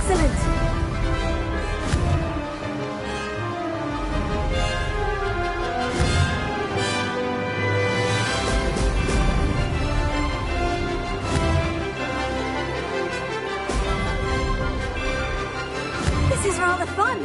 Excellent! This is rather fun!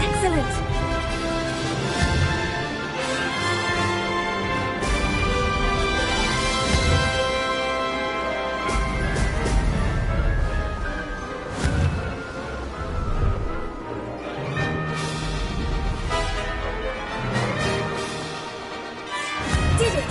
Excellent! Did it!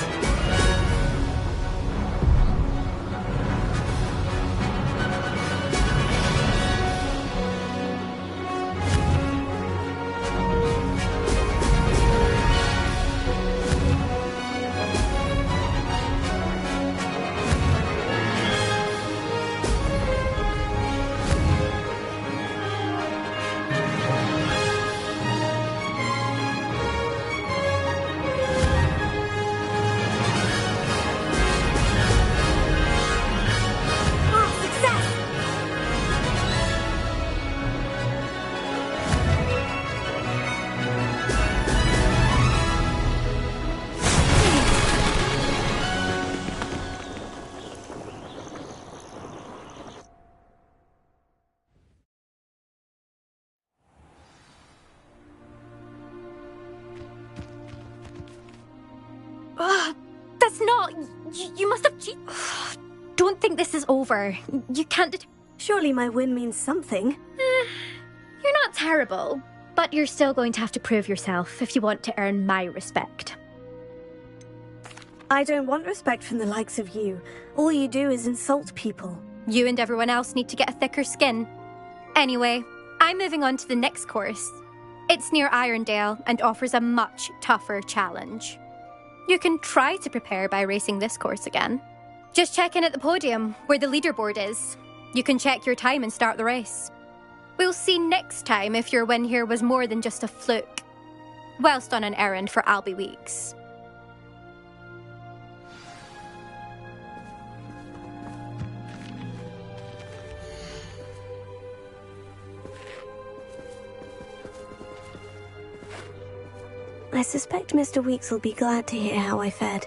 Ah, success! That's not... You must have cheated. Don't think this is over. You can't... Surely my win means something. You're not terrible, but you're still going to have to prove yourself if you want to earn my respect. I don't want respect from the likes of you. All you do is insult people. You and everyone else need to get a thicker skin. Anyway, I'm moving on to the next course. It's near Irondale and offers a much tougher challenge. You can try to prepare by racing this course again. Just check in at the podium, where the leaderboard is. You can check your time and start the race. We'll see next time if your win here was more than just a fluke. Whilst on an errand for Albie Weeks. I suspect Mr. Weeks will be glad to hear how I fared.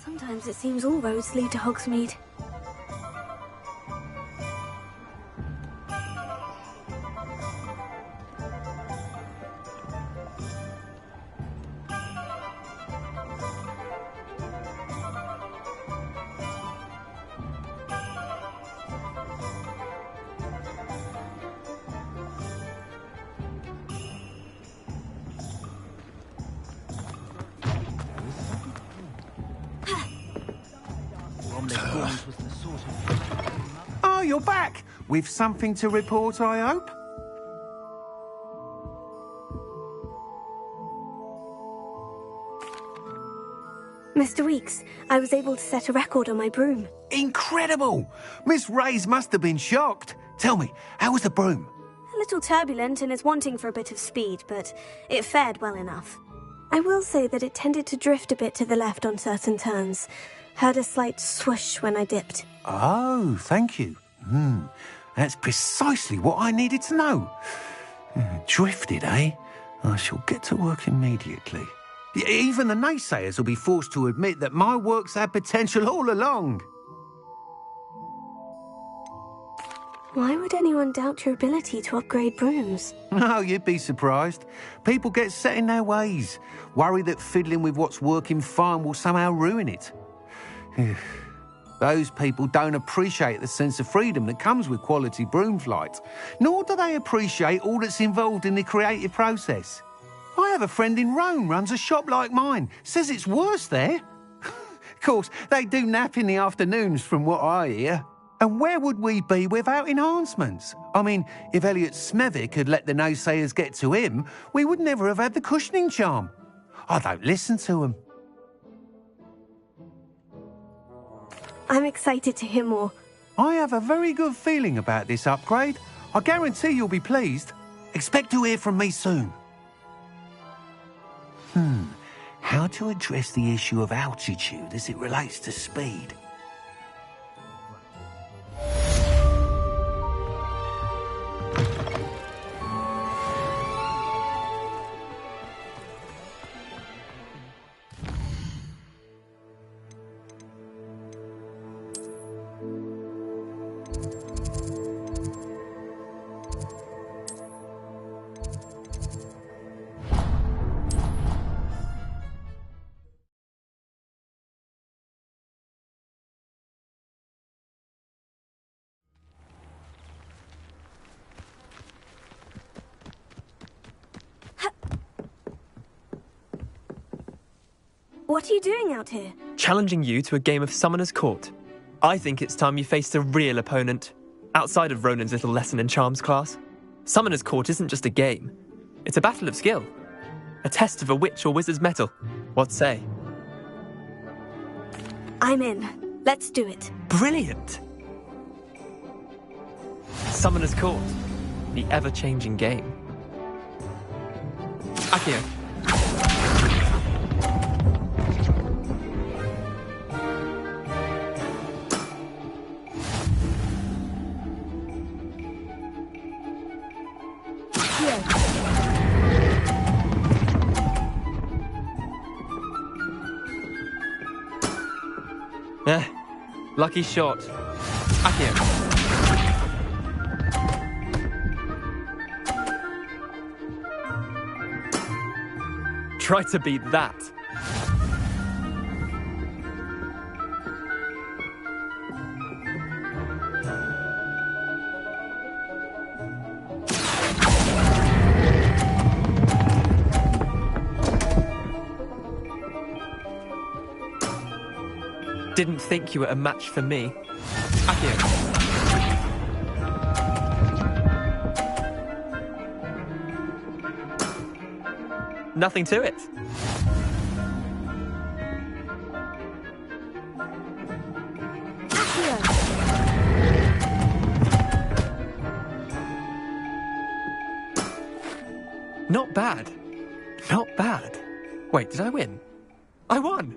Sometimes it seems all roads lead to Hogsmeade. Oh, you're back! With something to report, I hope? Mr. Weeks, I was able to set a record on my broom. Incredible! Miss Reyes must have been shocked. Tell me, how was the broom? A little turbulent and is wanting for a bit of speed, but it fared well enough. I will say that it tended to drift a bit to the left on certain turns. Heard a slight swoosh when I dipped. Oh, thank you. That's precisely what I needed to know. Drifted, eh? I shall get to work immediately. Even the naysayers will be forced to admit that my work's had potential all along. Why would anyone doubt your ability to upgrade brooms? No, you'd be surprised. People get set in their ways, worry that fiddling with what's working fine will somehow ruin it. Those people don't appreciate the sense of freedom that comes with quality broom flight, nor do they appreciate all that's involved in the creative process. I have a friend in Rome runs a shop like mine, says it's worse there. Of course, they do nap in the afternoons from what I hear. And where would we be without enhancements? I mean, if Elliot Smethwick had let the naysayers get to him, we would never have had the cushioning charm. I don't listen to them. I'm excited to hear more. I have a very good feeling about this upgrade. I guarantee you'll be pleased. Expect to hear from me soon. How to address the issue of altitude as it relates to speed? What are you doing out here? Challenging you to a game of Summoner's Court. I think it's time you faced a real opponent, outside of Ronan's little lesson in charms class. Summoner's Court isn't just a game. It's a battle of skill. A test of a witch or wizard's mettle. What say? I'm in. Let's do it. Brilliant! Summoner's Court. The ever-changing game. Accio. Lucky shot. Accio. Try to beat that. Didn't think you were a match for me. Accio. Nothing to it. Not bad. Not bad. Wait, did I win? I won!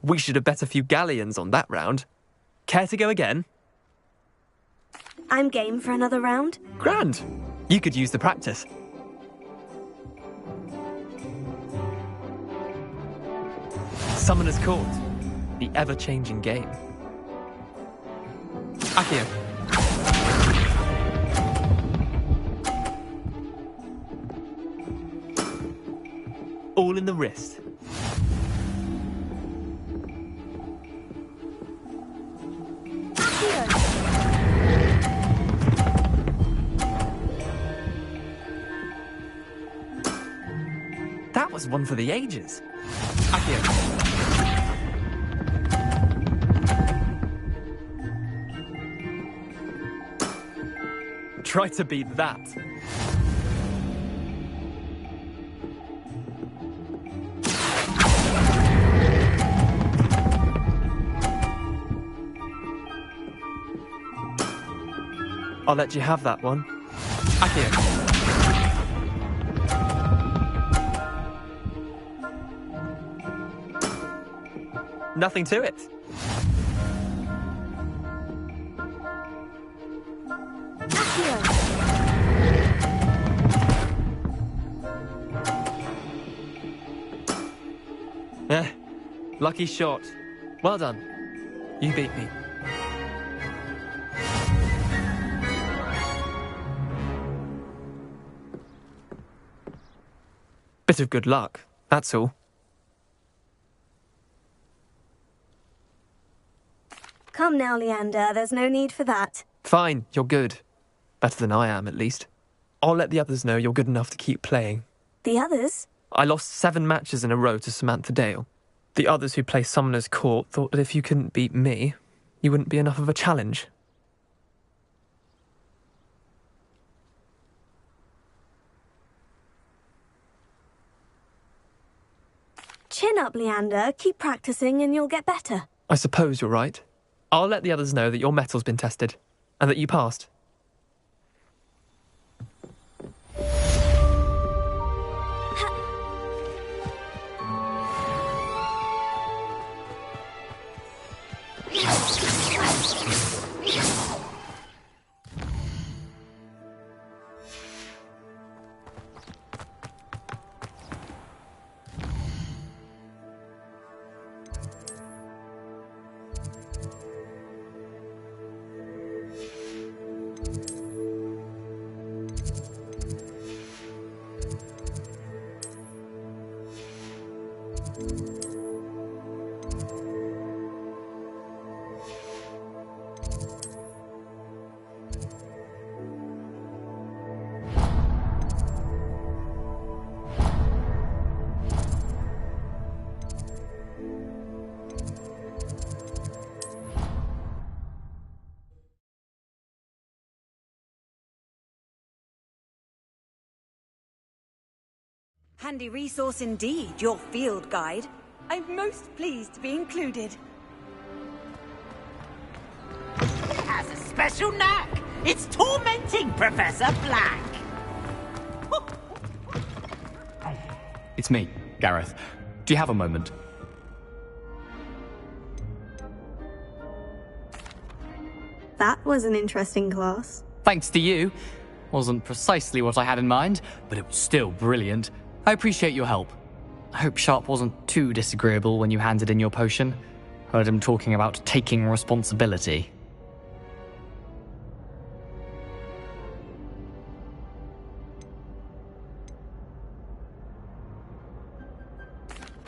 We should have bet a few galleons on that round. Care to go again? I'm game for another round. Grand. You could use the practice. Summoner's Court. The ever-changing game. Accio. All in the wrist. That was one for the ages. Accio. Try to beat that. I'll let you have that one. Accio. Nothing to it. Lucky shot. Well done. You beat me. Bit of good luck, that's all. Come now, Leander, there's no need for that. Fine, you're good. Better than I am, at least. I'll let the others know you're good enough to keep playing. The others? I lost 7 matches in a row to Samantha Dale. The others who play Summoner's Court thought that if you couldn't beat me, you wouldn't be enough of a challenge. Chin up, Leander. Keep practicing and you'll get better. I suppose you're right. I'll let the others know that your metal's been tested, and that you passed. Handy resource indeed, your field guide. I'm most pleased to be included. It has a special knack. It's tormenting Professor Black. It's me, Gareth. Do you have a moment? That was an interesting class. Thanks to you. Wasn't precisely what I had in mind, but it was still brilliant. I appreciate your help. I hope Sharp wasn't too disagreeable when you handed in your potion. Heard him talking about taking responsibility.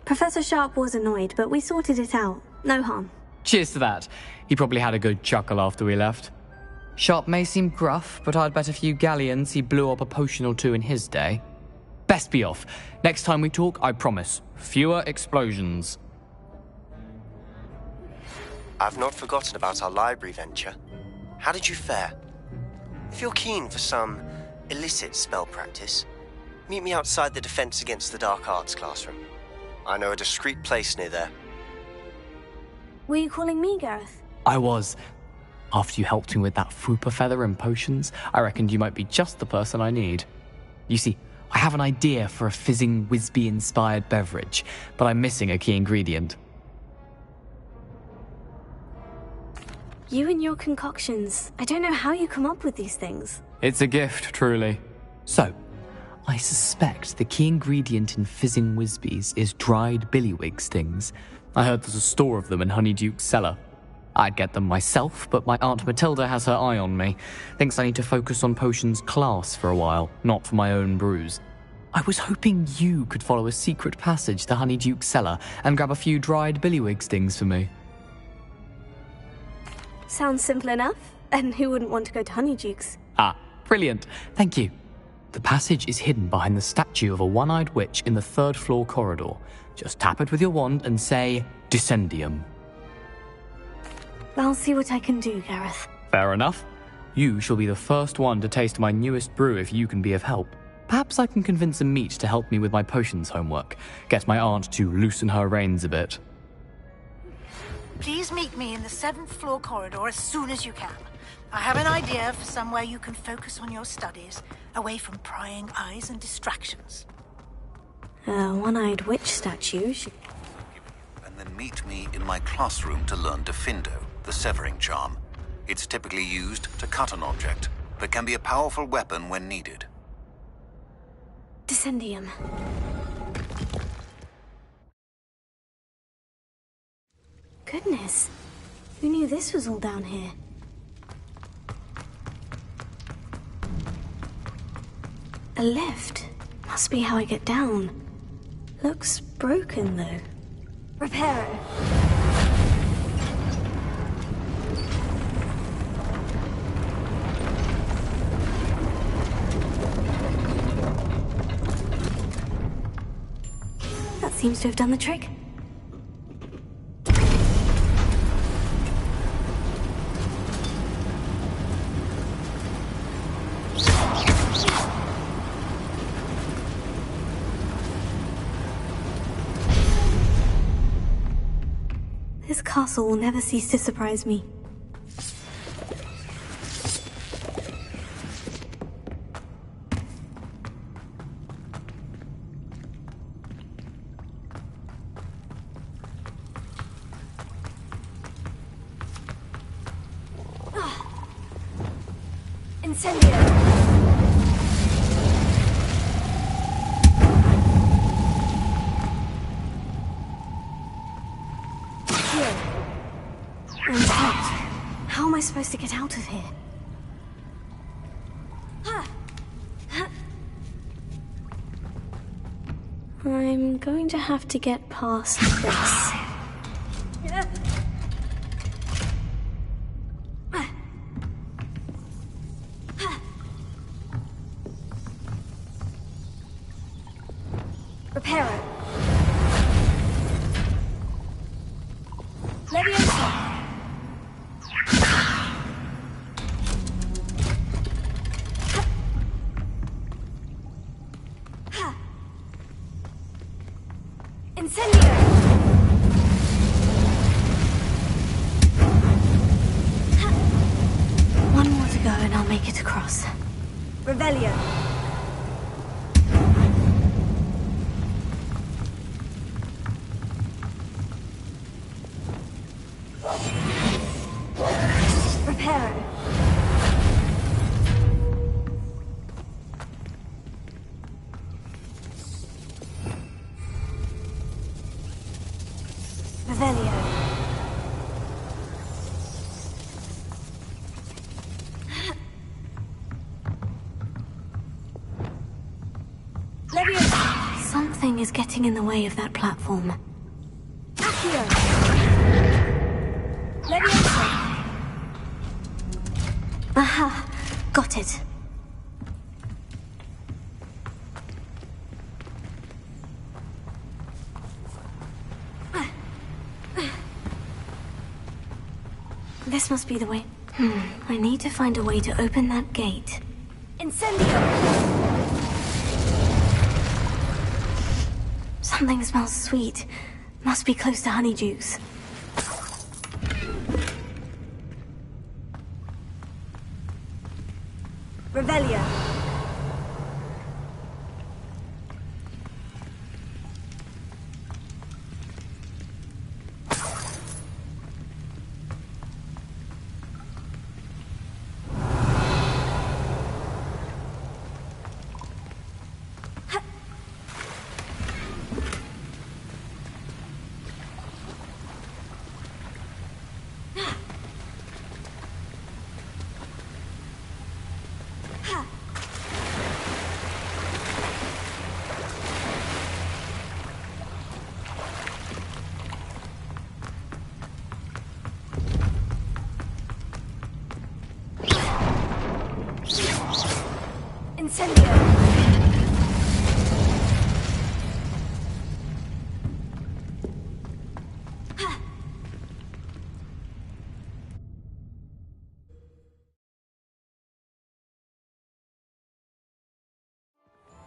Professor Sharp was annoyed, but we sorted it out. No harm. Cheers to that. He probably had a good chuckle after we left. Sharp may seem gruff, but I'd bet a few galleons he blew up a potion or two in his day. Best be off. Next time we talk, I promise, fewer explosions. I've not forgotten about our library venture. How did you fare? If you're keen for some illicit spell practice, meet me outside the Defense Against the Dark Arts classroom. I know a discreet place near there. Were you calling me, Gareth? I was. After you helped me with that Fupa feather and potions, I reckoned you might be just the person I need. You see, I have an idea for a fizzing Wisby-inspired beverage, but I'm missing a key ingredient. You and your concoctions. I don't know how you come up with these things. It's a gift, truly. So, I suspect the key ingredient in fizzing Wisbies is dried billywig stings. I heard there's a store of them in Honeyduke's cellar. I'd get them myself, but my Aunt Matilda has her eye on me. Thinks I need to focus on potions class for a while, not for my own brews. I was hoping you could follow a secret passage to Honeyduke's cellar and grab a few dried billywig stings for me. Sounds simple enough. And who wouldn't want to go to Honeyduke's? Ah, brilliant. Thank you. The passage is hidden behind the statue of a one-eyed witch in the 3rd floor corridor. Just tap it with your wand and say, Descendium. I'll see what I can do, Gareth. Fair enough. You shall be the first one to taste my newest brew if you can be of help. Perhaps I can convince a meat to help me with my potions homework. Get my aunt to loosen her reins a bit. Please meet me in the 7th floor corridor as soon as you can. I have an idea for somewhere you can focus on your studies, away from prying eyes and distractions. A one-eyed witch statue. And then meet me in my classroom to learn Diffindo, the severing charm. It's typically used to cut an object, but can be a powerful weapon when needed. Descendium. Goodness. Who knew this was all down here? A lift. Must be how I get down. Looks broken, though. Repair it. That seems to have done the trick. This castle will never cease to surprise me. Incendio! How am I supposed to get out of here? I'm going to have to get past this. Reparo. Leviosa. Incendio! One more to go and I'll make it across. Revelio. Reparo. Revelio. Leviosa. Something is getting in the way of that platform. Accio. Leviosa. Aha! Got it. This must be the way. I need to find a way to open that gate. Incendio! Something smells sweet. Must be close to Honeydukes. Revelio. Incendio!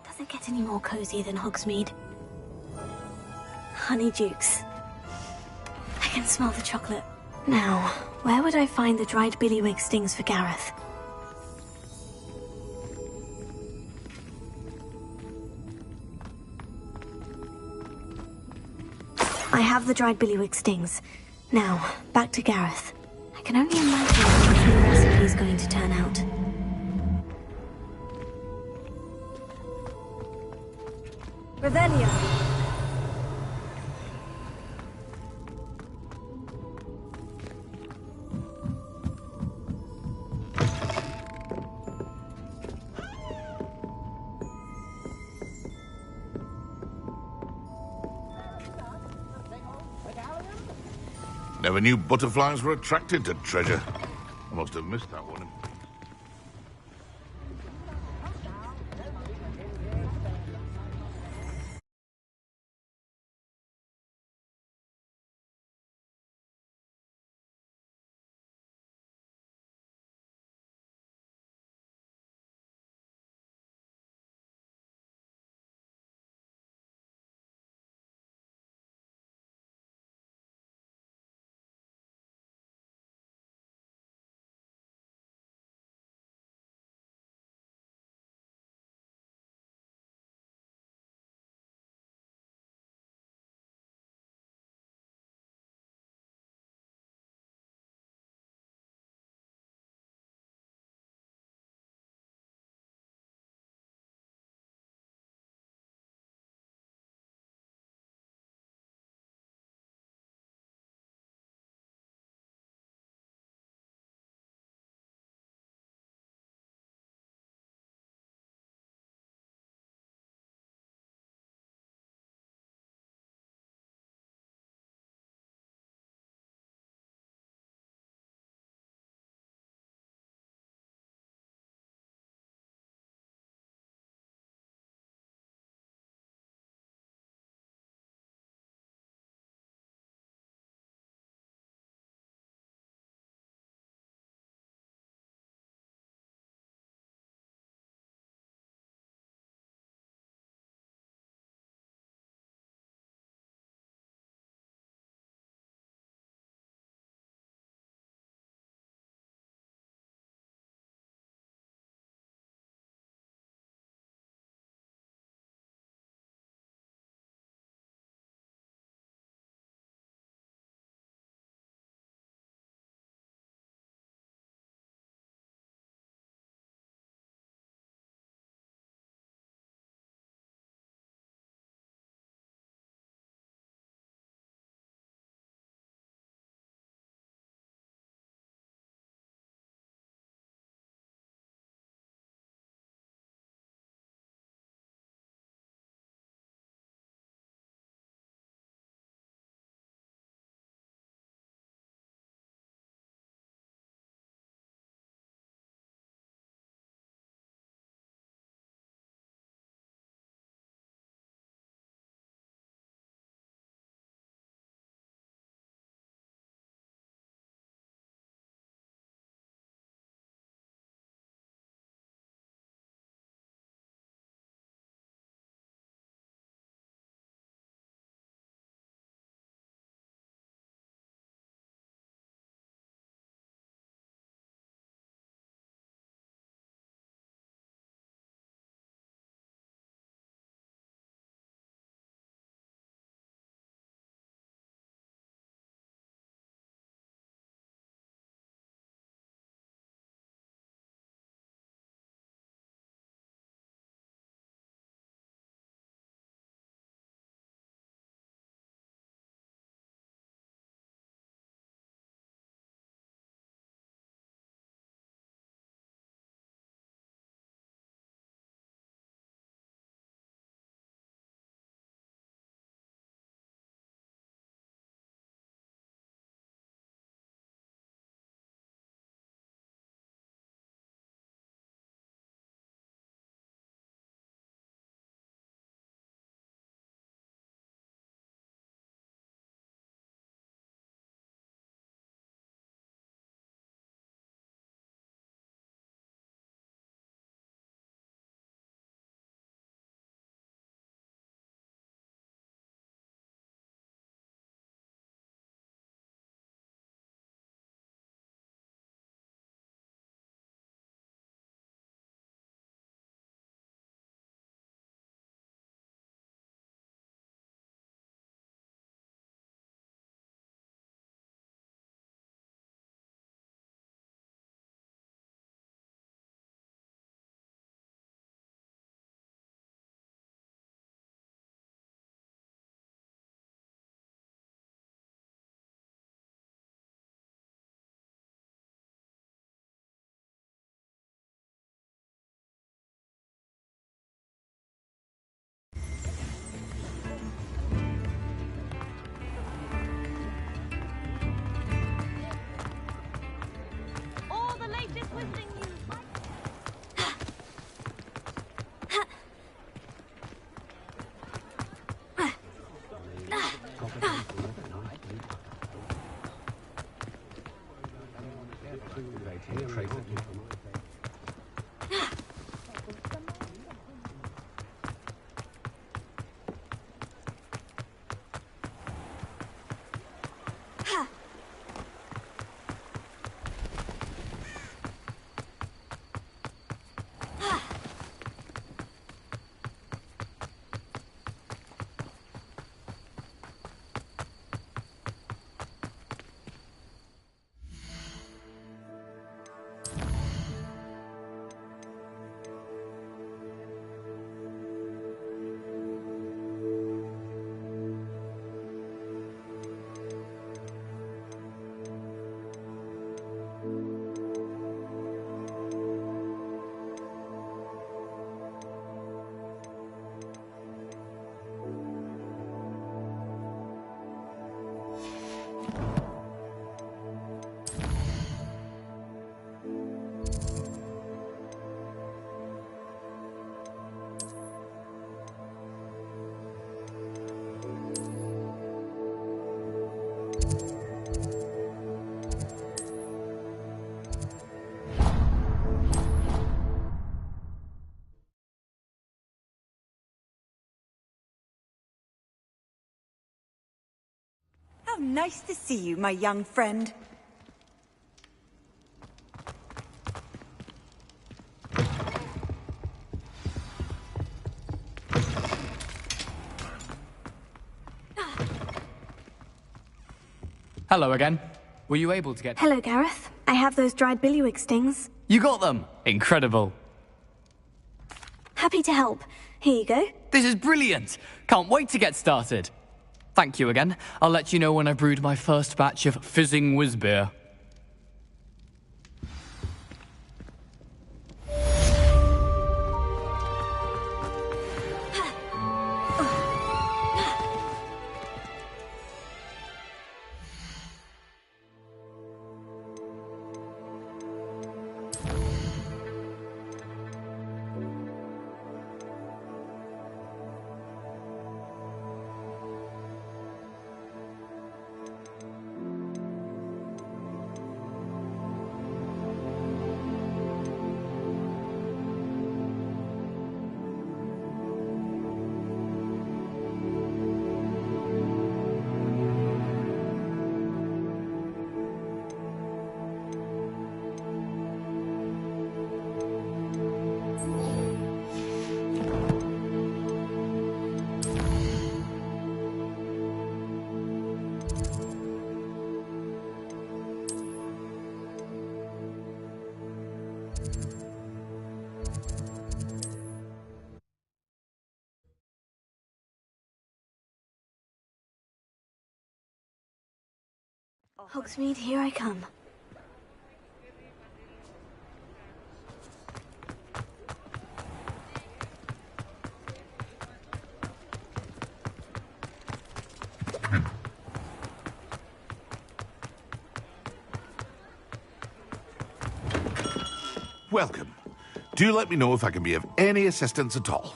Doesn't get any more cozy than Hogsmeade. Honeydukes. I can smell the chocolate. Now, where would I find the dried billywig stings for Gareth? I have the dried billywig stings. Now, back to Gareth. I can only imagine how this new recipe is going to turn out. Revelio. Never knew butterflies were attracted to treasure. I must have missed that one. How nice to see you, my young friend. Hello again. Were you able to get... Hello, Gareth. I have those dried billywig stings. You got them! Incredible. Happy to help. Here you go. This is brilliant! Can't wait to get started. Thank you again. I'll let you know when I brewed my first batch of fizzing whiz beer. Hogsmeade, here I come. Welcome. Do let me know if I can be of any assistance at all.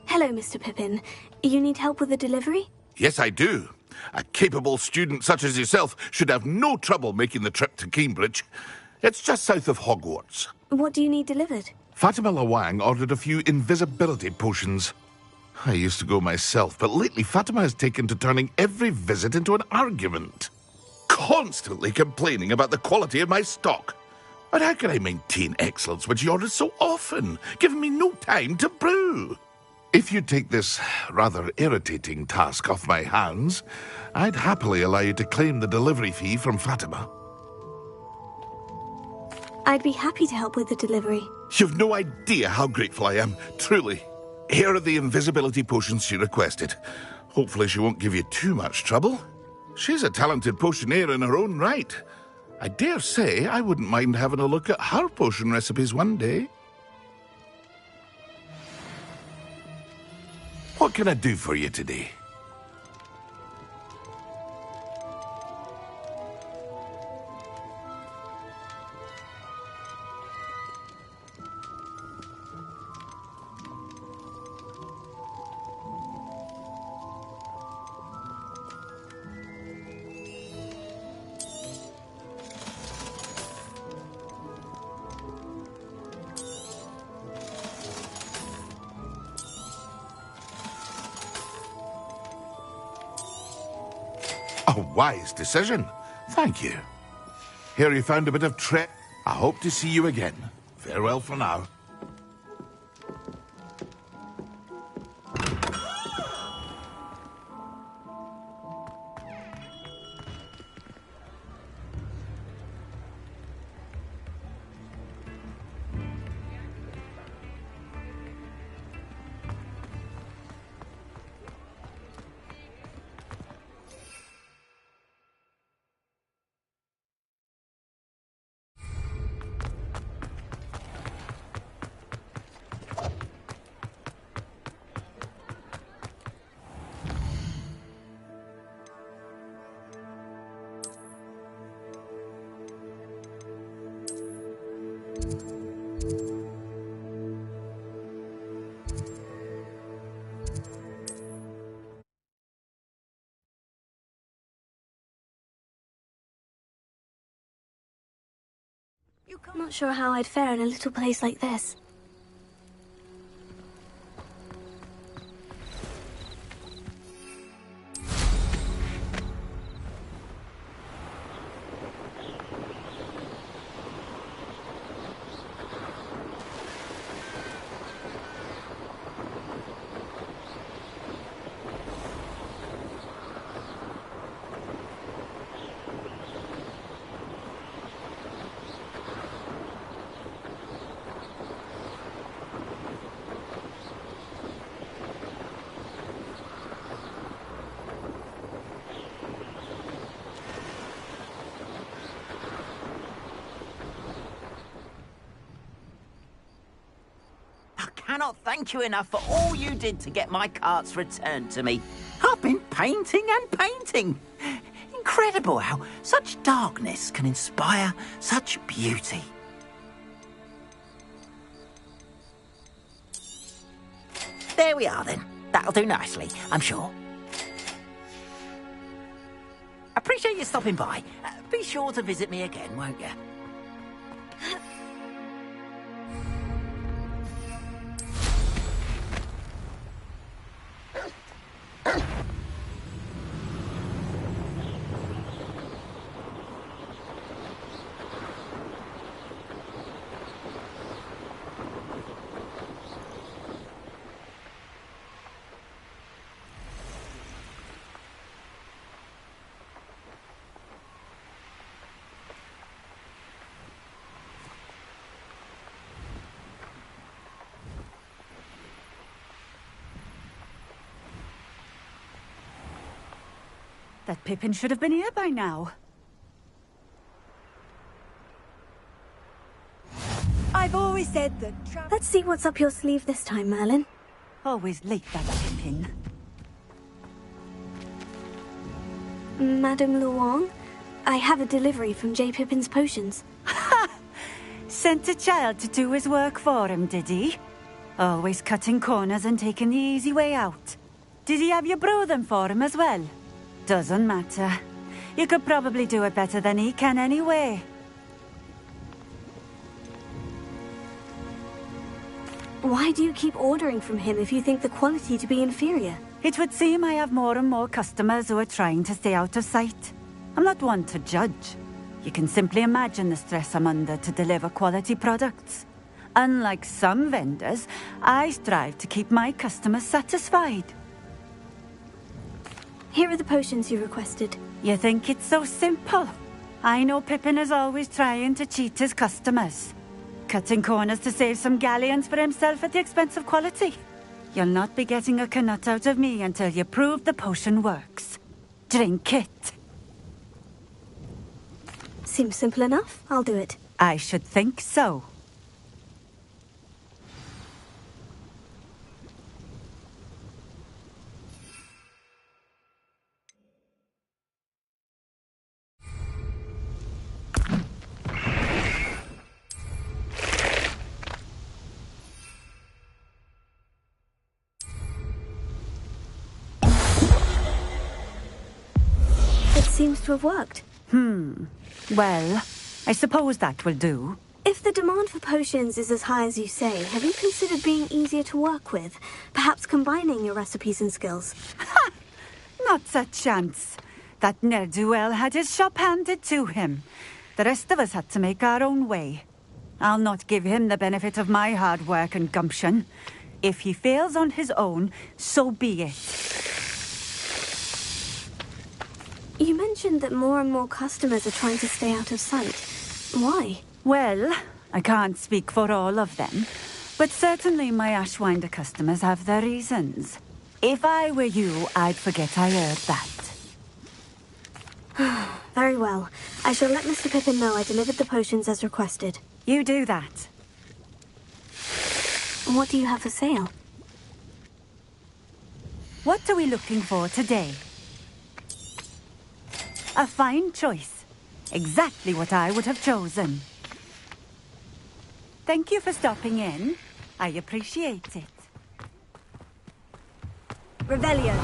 Hello, Mr. Pippin. You need help with a delivery? Yes, I do. A capable student such as yourself should have no trouble making the trip to Cambridge. It's just south of Hogwarts. What do you need delivered? Fatima Lawang ordered a few invisibility potions. I used to go myself, but lately Fatima has taken to turning every visit into an argument. Constantly complaining about the quality of my stock. But how can I maintain excellence when she orders so often, giving me no time to brew? If you take this rather irritating task off my hands, I'd happily allow you to claim the delivery fee from Fatima. I'd be happy to help with the delivery. You've no idea how grateful I am, truly. Here are the invisibility potions she requested. Hopefully she won't give you too much trouble. She's a talented potioneer in her own right. I dare say I wouldn't mind having a look at her potion recipes one day. What can I do for you today? A wise decision. Thank you. Here you found a bit of I hope to see you again. Farewell for now. I'm not sure how I'd fare in a little place like this. I cannot thank you enough for all you did to get my carts returned to me. I've been painting and painting. Incredible how such darkness can inspire such beauty. There we are then. That'll do nicely, I'm sure. Appreciate you stopping by. Be sure to visit me again, won't you? That Pippin should have been here by now. I've always said that... Let's see what's up your sleeve this time, Merlin. Always late, that Pippin. Madame Luong, I have a delivery from J. Pippin's Potions. Ha! Sent a child to do his work for him, did he? Always cutting corners and taking the easy way out. Did he have you brew them for him as well? Doesn't matter. You could probably do it better than he can anyway. Why do you keep ordering from him if you think the quality to be inferior? It would seem I have more and more customers who are trying to stay out of sight. I'm not one to judge. You can simply imagine the stress I'm under to deliver quality products. Unlike some vendors, I strive to keep my customers satisfied. Here are the potions you requested. You think it's so simple? I know Pippin is always trying to cheat his customers. Cutting corners to save some galleons for himself at the expense of quality. You'll not be getting a canut out of me until you prove the potion works. Drink it. Seems simple enough. I'll do it. I should think so. Seems to have worked. Well, I suppose that will do. If the demand for potions is as high as you say, have you considered being easier to work with? Perhaps combining your recipes and skills? Ha! Not a chance. That ne'er-do-well had his shop handed to him. The rest of us had to make our own way. I'll not give him the benefit of my hard work and gumption. If he fails on his own, so be it. You mentioned that more and more customers are trying to stay out of sight. Why? Well, I can't speak for all of them, but certainly my Ashwinder customers have their reasons. If I were you, I'd forget I heard that. Very well. I shall let Mr. Pippin know I delivered the potions as requested. You do that. What do you have for sale? What are we looking for today? A fine choice. Exactly what I would have chosen. Thank you for stopping in. I appreciate it. Revelio.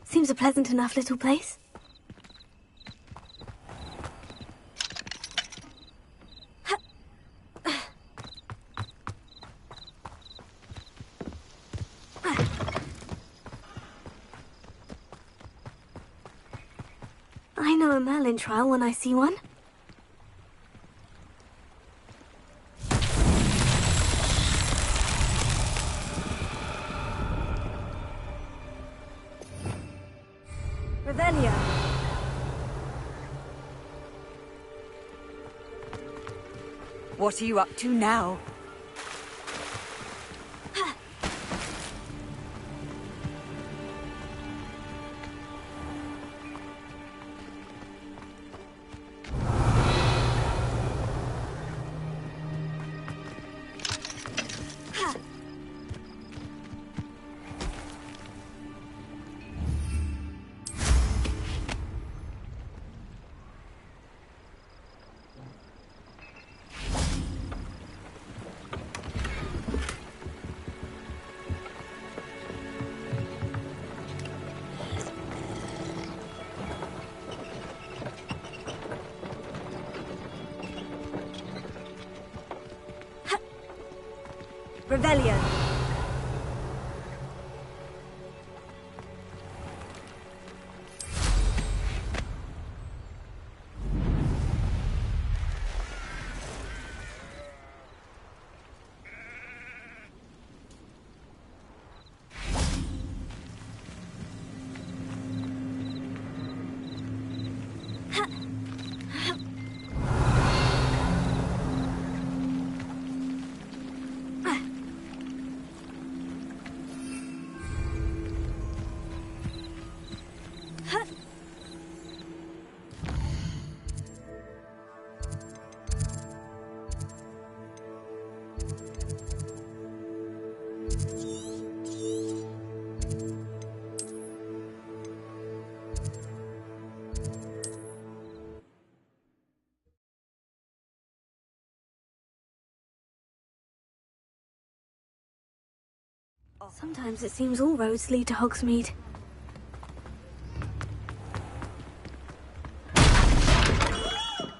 Seems a pleasant enough little place. I know a Merlin trial when I see one. Revelio. What are you up to now? Revelio. Sometimes it seems all roads lead to Hogsmeade.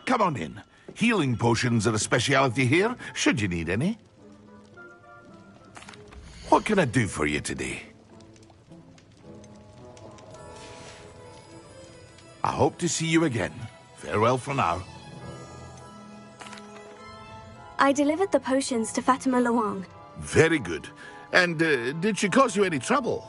Come on in. Healing potions are a speciality here, should you need any. What can I do for you today? I hope to see you again. Farewell for now. I delivered the potions to Fatima Luang. Very good. And did she cause you any trouble?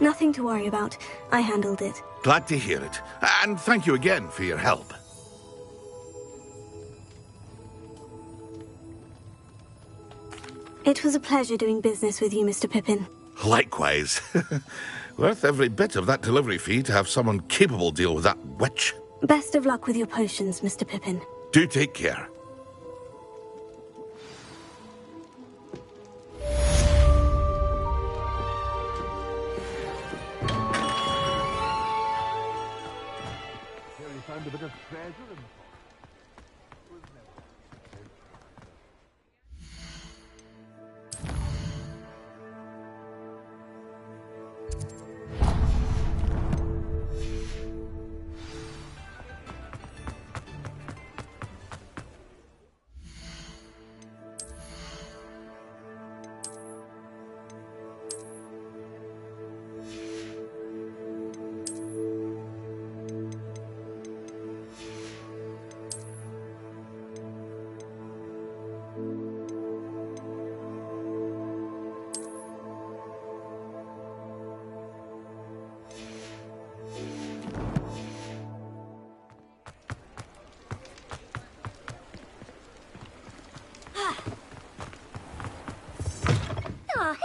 Nothing to worry about. I handled it. Glad to hear it. And thank you again for your help. It was a pleasure doing business with you, Mr. Pippin. Likewise. Worth every bit of that delivery fee to have someone capable deal with that witch. Best of luck with your potions, Mr. Pippin. Do take care. Found a bit of treasure in the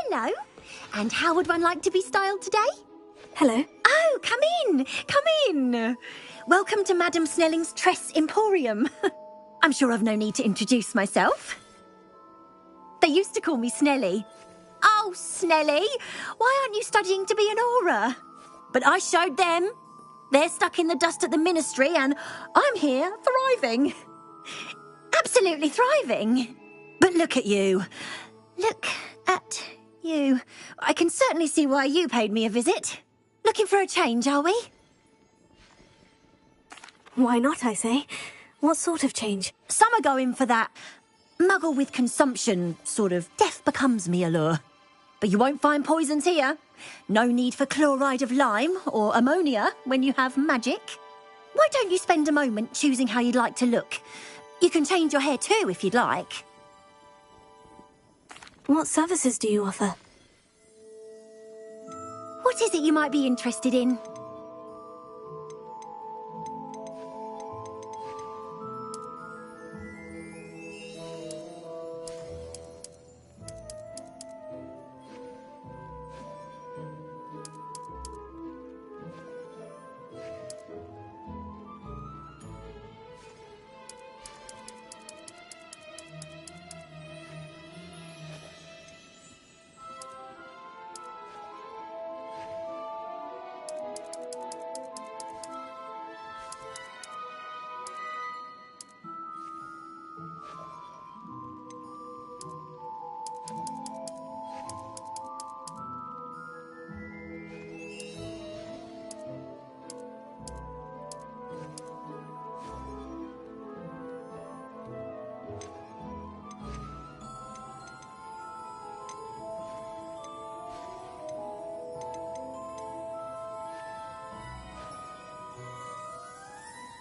Hello. And how would one like to be styled today? Hello. Oh, come in. Come in. Welcome to Madame Snelling's Tress Emporium. I'm sure I've no need to introduce myself. They used to call me Snelly. Oh, Snelly, why aren't you studying to be an aura? But I showed them. They're stuck in the dust at the ministry and I'm here thriving. Absolutely thriving. But look at you. Look at you. I can certainly see why you paid me a visit. Looking for a change, are we? Why not, I say? What sort of change? Some are going for that muggle with consumption, sort of death becomes me allure. But you won't find poisons here. No need for chloride of lime or ammonia when you have magic. Why don't you spend a moment choosing how you'd like to look? You can change your hair too if you'd like. What services do you offer? What is it you might be interested in?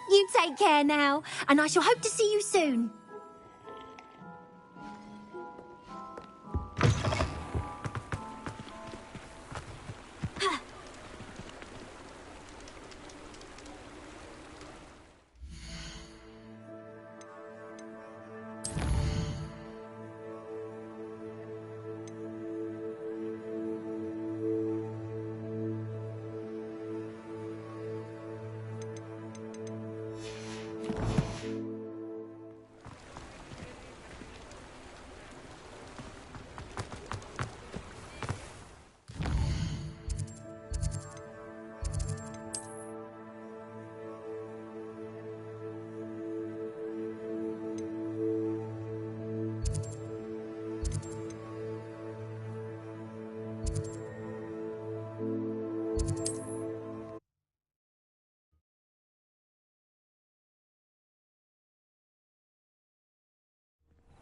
You take care now, and I shall hope to see you soon.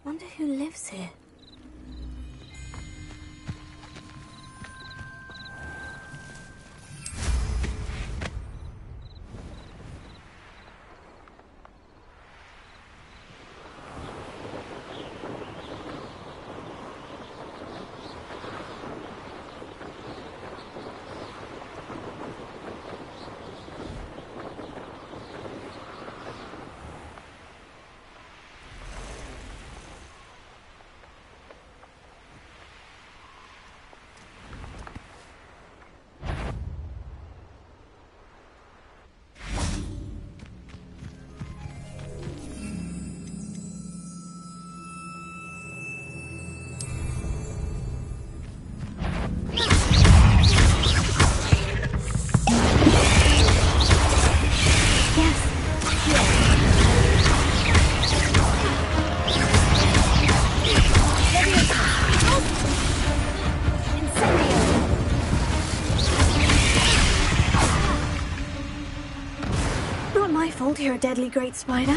Wonder who lives here. told you're a deadly great spider.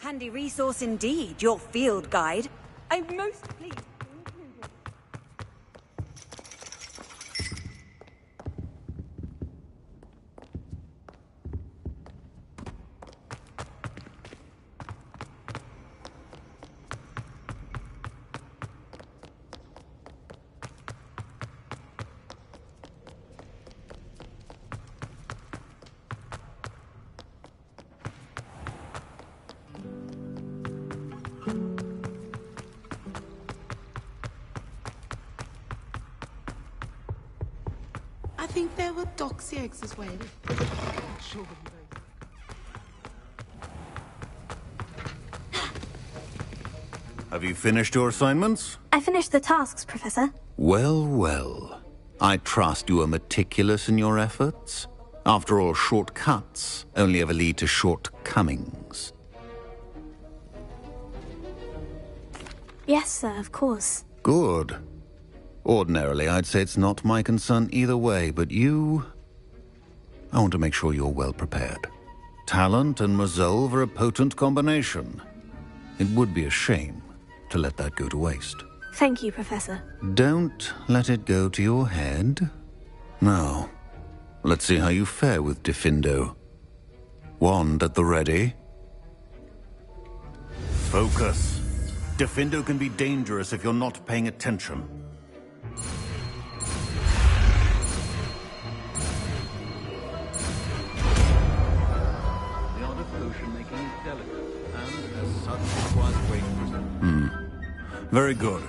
Handy resource indeed, your field guide. I'm most pleased to include it. I think there were doxy eggs as well. Have you finished your assignments? I finished the tasks, Professor. Well, well. I trust you are meticulous in your efforts. After all, shortcuts only ever lead to shortcomings. Yes, sir, of course. Good. Ordinarily, I'd say it's not my concern either way, but you... I want to make sure you're well prepared. Talent and resolve are a potent combination. It would be a shame to let that go to waste. Thank you, Professor. Don't let it go to your head. Now, let's see how you fare with Diffindo. Wand at the ready. Focus. Diffindo can be dangerous if you're not paying attention. The art of potion making is delicate, and as such requires great precision. Very good.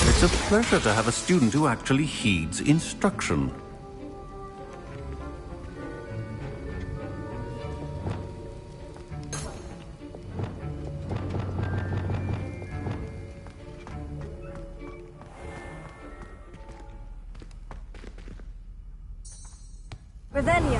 It's a pleasure to have a student who actually heeds instruction. Revelio.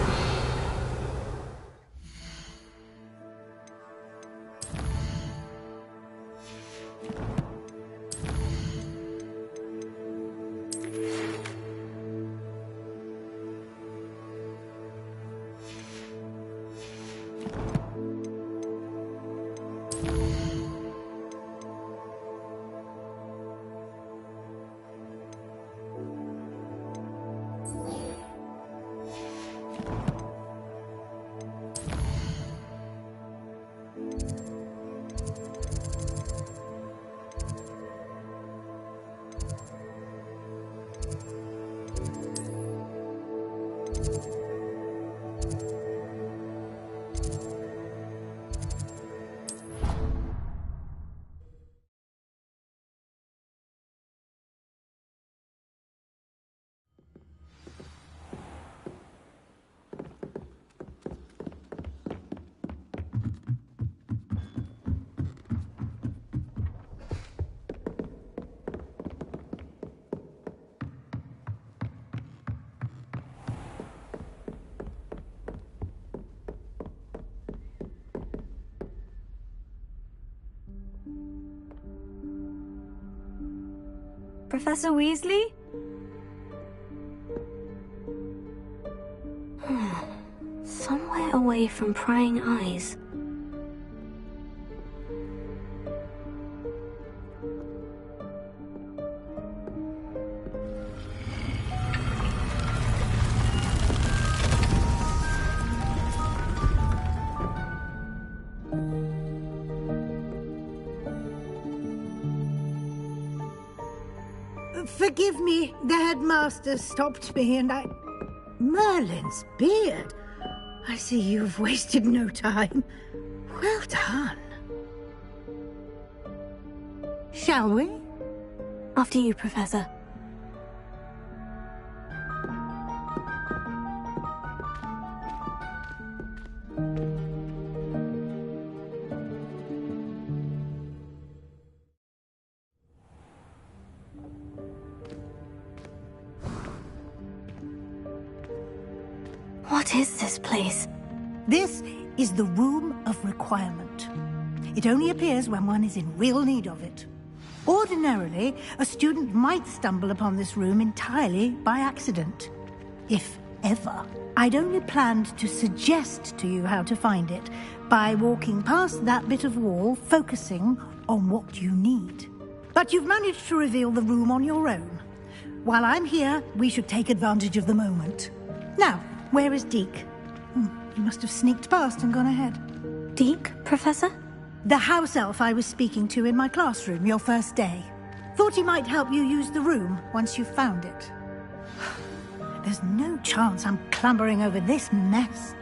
Professor Weasley? Somewhere away from prying eyes. Forgive me, the headmaster stopped me and I... Merlin's beard. I see you've wasted no time. Well done. Shall we? After you, Professor. What is this place? This is the Room of Requirement. It only appears when one is in real need of it. Ordinarily, a student might stumble upon this room entirely by accident. If ever. I'd only planned to suggest to you how to find it by walking past that bit of wall, focusing on what you need. But you've managed to reveal the room on your own. While I'm here, we should take advantage of the moment. Now, where is Deke? You must have sneaked past and gone ahead. Deke, Professor? The house elf I was speaking to in my classroom your first day. Thought he might help you use the room once you found it. There's no chance I'm clambering over this mess.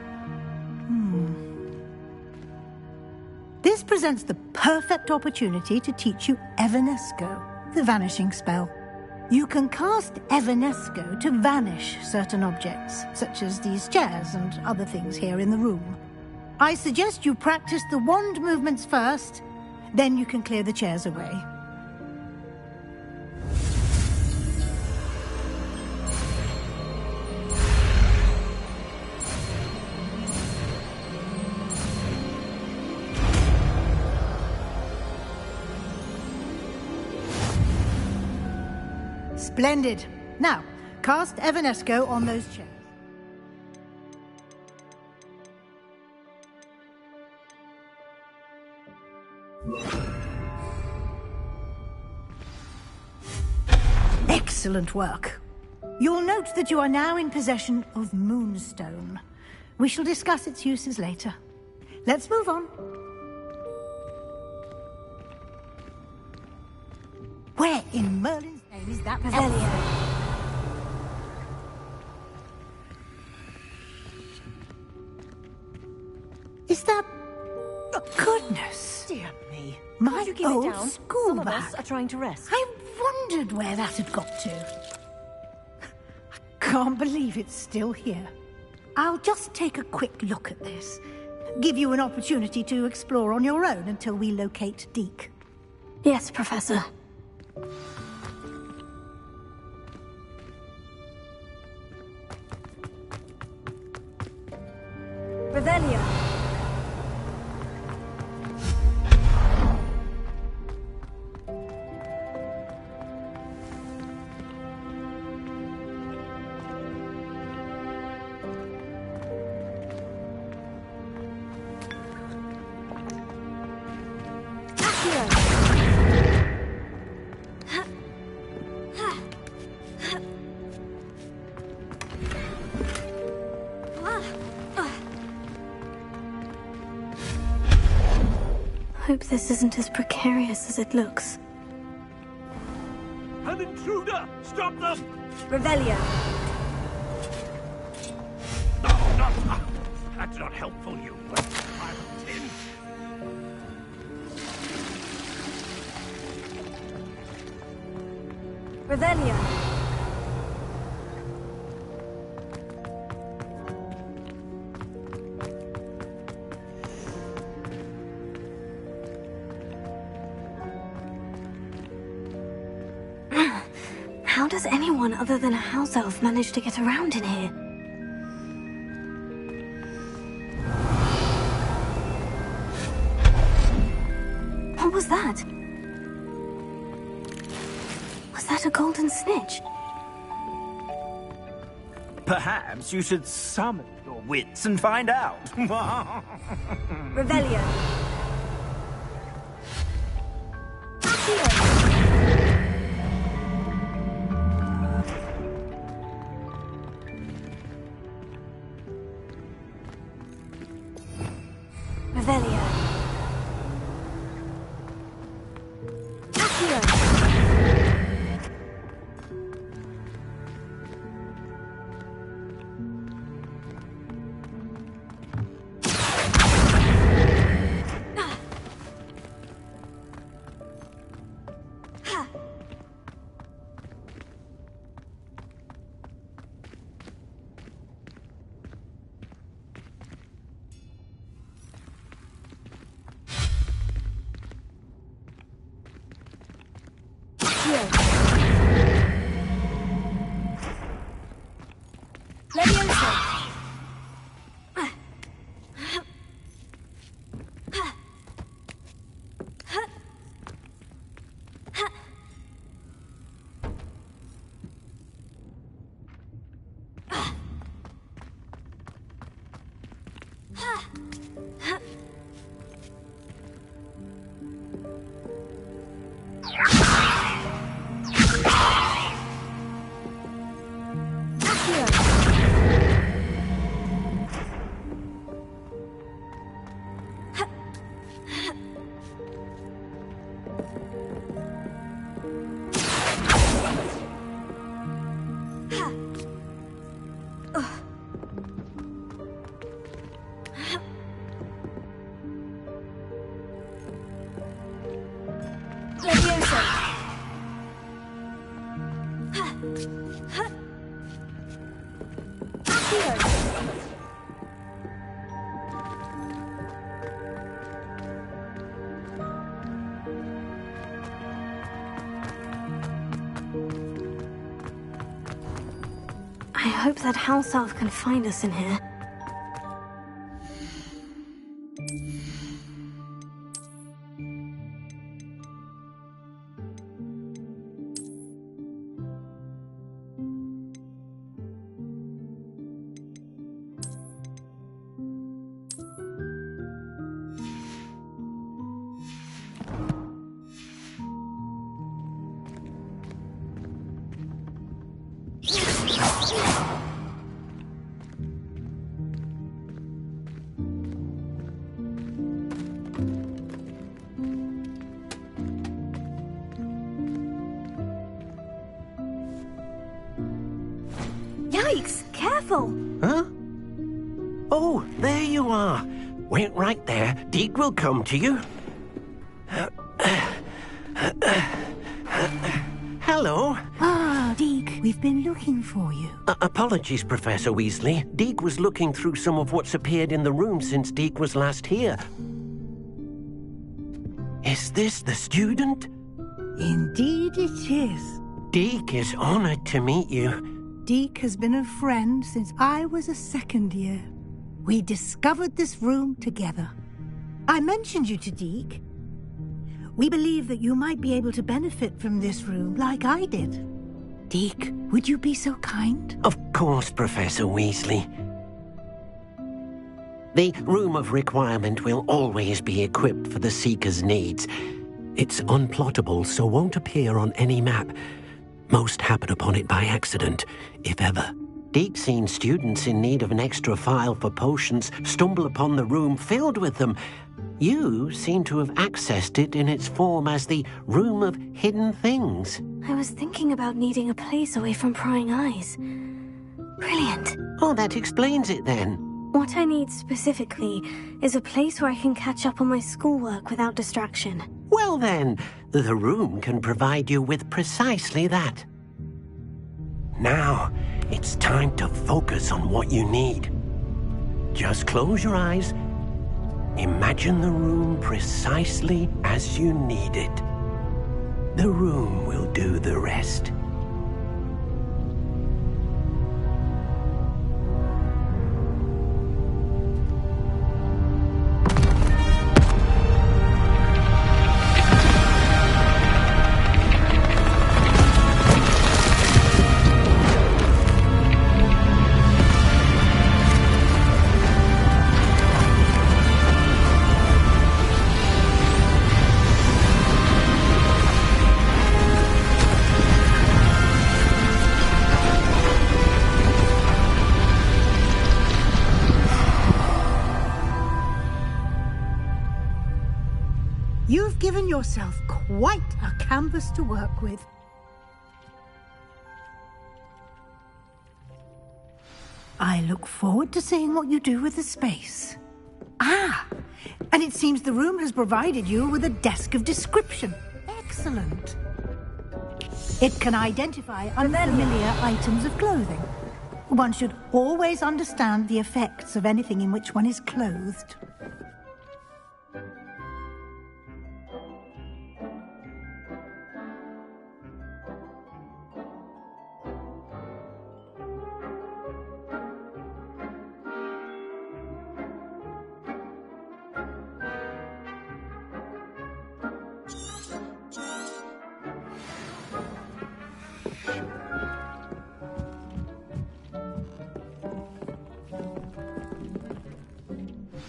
This presents the perfect opportunity to teach you Evanesco, the vanishing spell. You can cast Evanesco to vanish certain objects, such as these chairs and other things here in the room. I suggest you practice the wand movements first, then you can clear the chairs away. Splendid. Now, cast Evanesco on those chairs. Excellent work. You'll note that you are now in possession of Moonstone. We shall discuss its uses later. Let's move on. Where in Merlin's name is that Revelio? Is that... Oh, goodness! Dear me. My you keep it old down? school Some of bag. us are trying to rest. I wondered where that had got to. I can't believe it's still here. I'll just take a quick look at this. Give you an opportunity to explore on your own until we locate Deke. Yes, Professor. Revelio. Hope this isn't as precarious as it looks. An intruder! Stop them! Revelio. That's not helpful, you pile of tin. Revelio. How does anyone other than a house elf manage to get around in here? What was that? Was that a golden snitch? Perhaps you should summon your wits and find out. Revelio. Revelio. Accio. I hope that house elf can find us in here. Yikes! Careful! Huh? Oh, there you are. Wait right there. Deek will come to you. Hello. Ah, Deek, we've been looking for you. Apologies, Professor Weasley. Deek was looking through some of what's appeared in the room since Deek was last here. Is this the student? Indeed it is. Deek is honored to meet you. Deek has been a friend since I was a second year. We discovered this room together. I mentioned you to Deek. We believe that you might be able to benefit from this room like I did. Deek, would you be so kind? Of course, Professor Weasley. The Room of Requirement will always be equipped for the Seeker's needs. It's unplottable, so won't appear on any map. Most happen upon it by accident, if ever. Deek's seen students in need of an extra file for potions stumble upon the room filled with them. You seem to have accessed it in its form as the Room of Hidden Things. I was thinking about needing a place away from prying eyes. Brilliant. Oh, that explains it then. What I need specifically is a place where I can catch up on my schoolwork without distraction. Well then, the room can provide you with precisely that. Now, it's time to focus on what you need. Just close your eyes. Imagine the room precisely as you need it. The room will do the rest. You've given yourself quite a canvas to work with. I look forward to seeing what you do with the space. Ah, and it seems the room has provided you with a desk of description. Excellent. It can identify unfamiliar items of clothing. One should always understand the effects of anything in which one is clothed.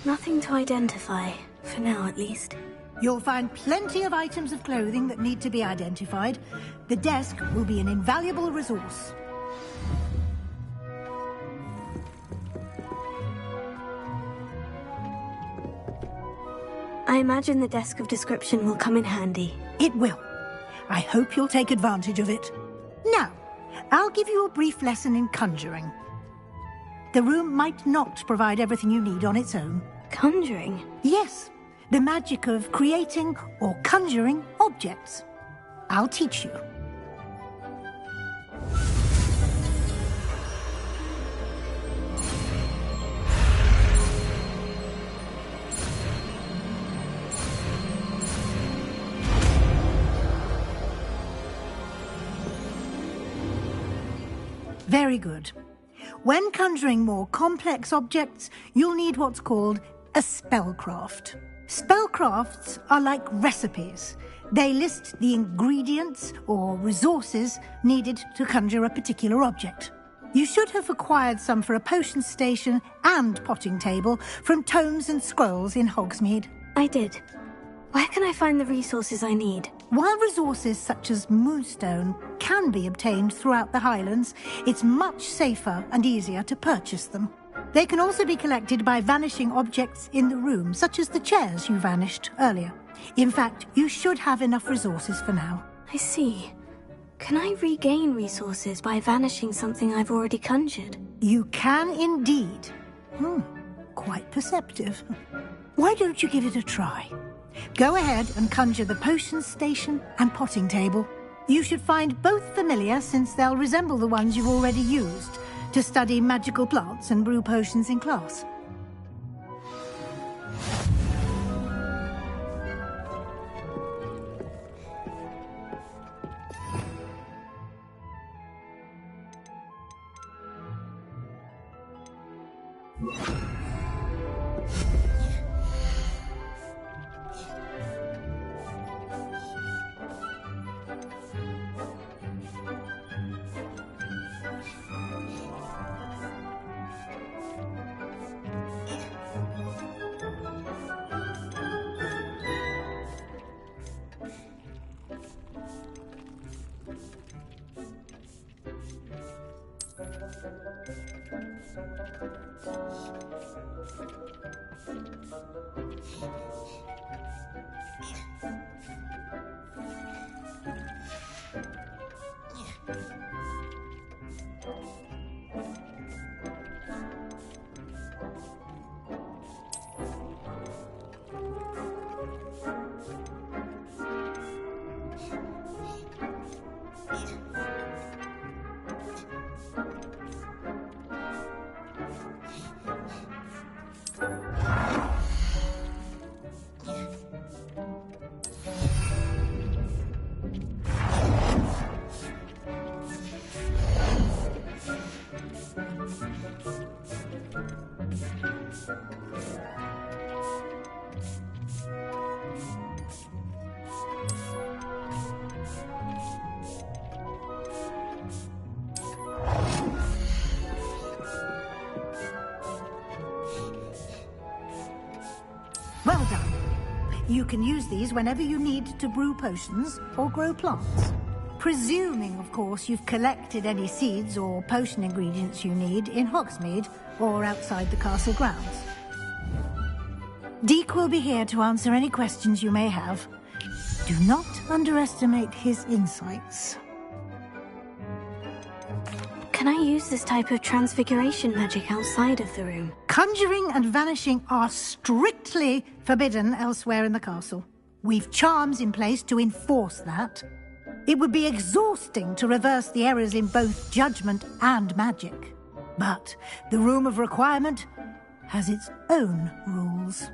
Nothing to identify, for now at least. You'll find plenty of items of clothing that need to be identified. The desk will be an invaluable resource. I imagine the desk of description will come in handy. It will. I hope you'll take advantage of it. Now, I'll give you a brief lesson in conjuring. The room might not provide everything you need on its own. Conjuring? Yes, the magic of creating or conjuring objects. I'll teach you. Very good. When conjuring more complex objects, you'll need what's called a spellcraft. Spellcrafts are like recipes. They list the ingredients or resources needed to conjure a particular object. You should have acquired some for a potion station and potting table from tomes and scrolls in Hogsmeade. I did. Where can I find the resources I need? While resources such as moonstone can be obtained throughout the Highlands, it's much safer and easier to purchase them. They can also be collected by vanishing objects in the room, such as the chairs you vanished earlier. In fact, you should have enough resources for now. I see. Can I regain resources by vanishing something I've already conjured? You can indeed. Quite perceptive. Why don't you give it a try? Go ahead and conjure the potion station and potting table. You should find both familiar, since they'll resemble the ones you've already used to study magical plants and brew potions in class. Well done. You can use these whenever you need to brew potions or grow plants. Presuming, of course, you've collected any seeds or potion ingredients you need in Hogsmeade or outside the castle grounds. Deek will be here to answer any questions you may have. Do not underestimate his insights. Can I use this type of transfiguration magic outside of the room? Conjuring and vanishing are strictly forbidden elsewhere in the castle. We've charms in place to enforce that. It would be exhausting to reverse the errors in both judgment and magic. But the Room of Requirement has its own rules.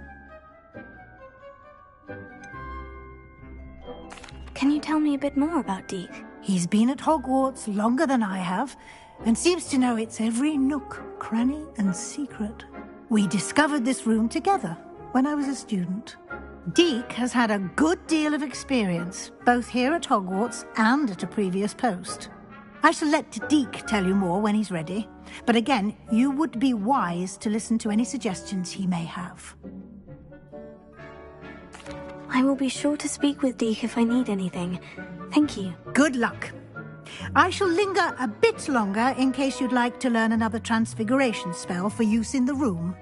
Can you tell me a bit more about Deek? He's been at Hogwarts longer than I have, and seems to know its every nook, cranny, and secret. We discovered this room together when I was a student. Deek has had a good deal of experience, both here at Hogwarts and at a previous post. I shall let Deek tell you more when he's ready, but again, you would be wise to listen to any suggestions he may have. I will be sure to speak with Deek if I need anything. Thank you. Good luck. I shall linger a bit longer in case you'd like to learn another transfiguration spell for use in the room.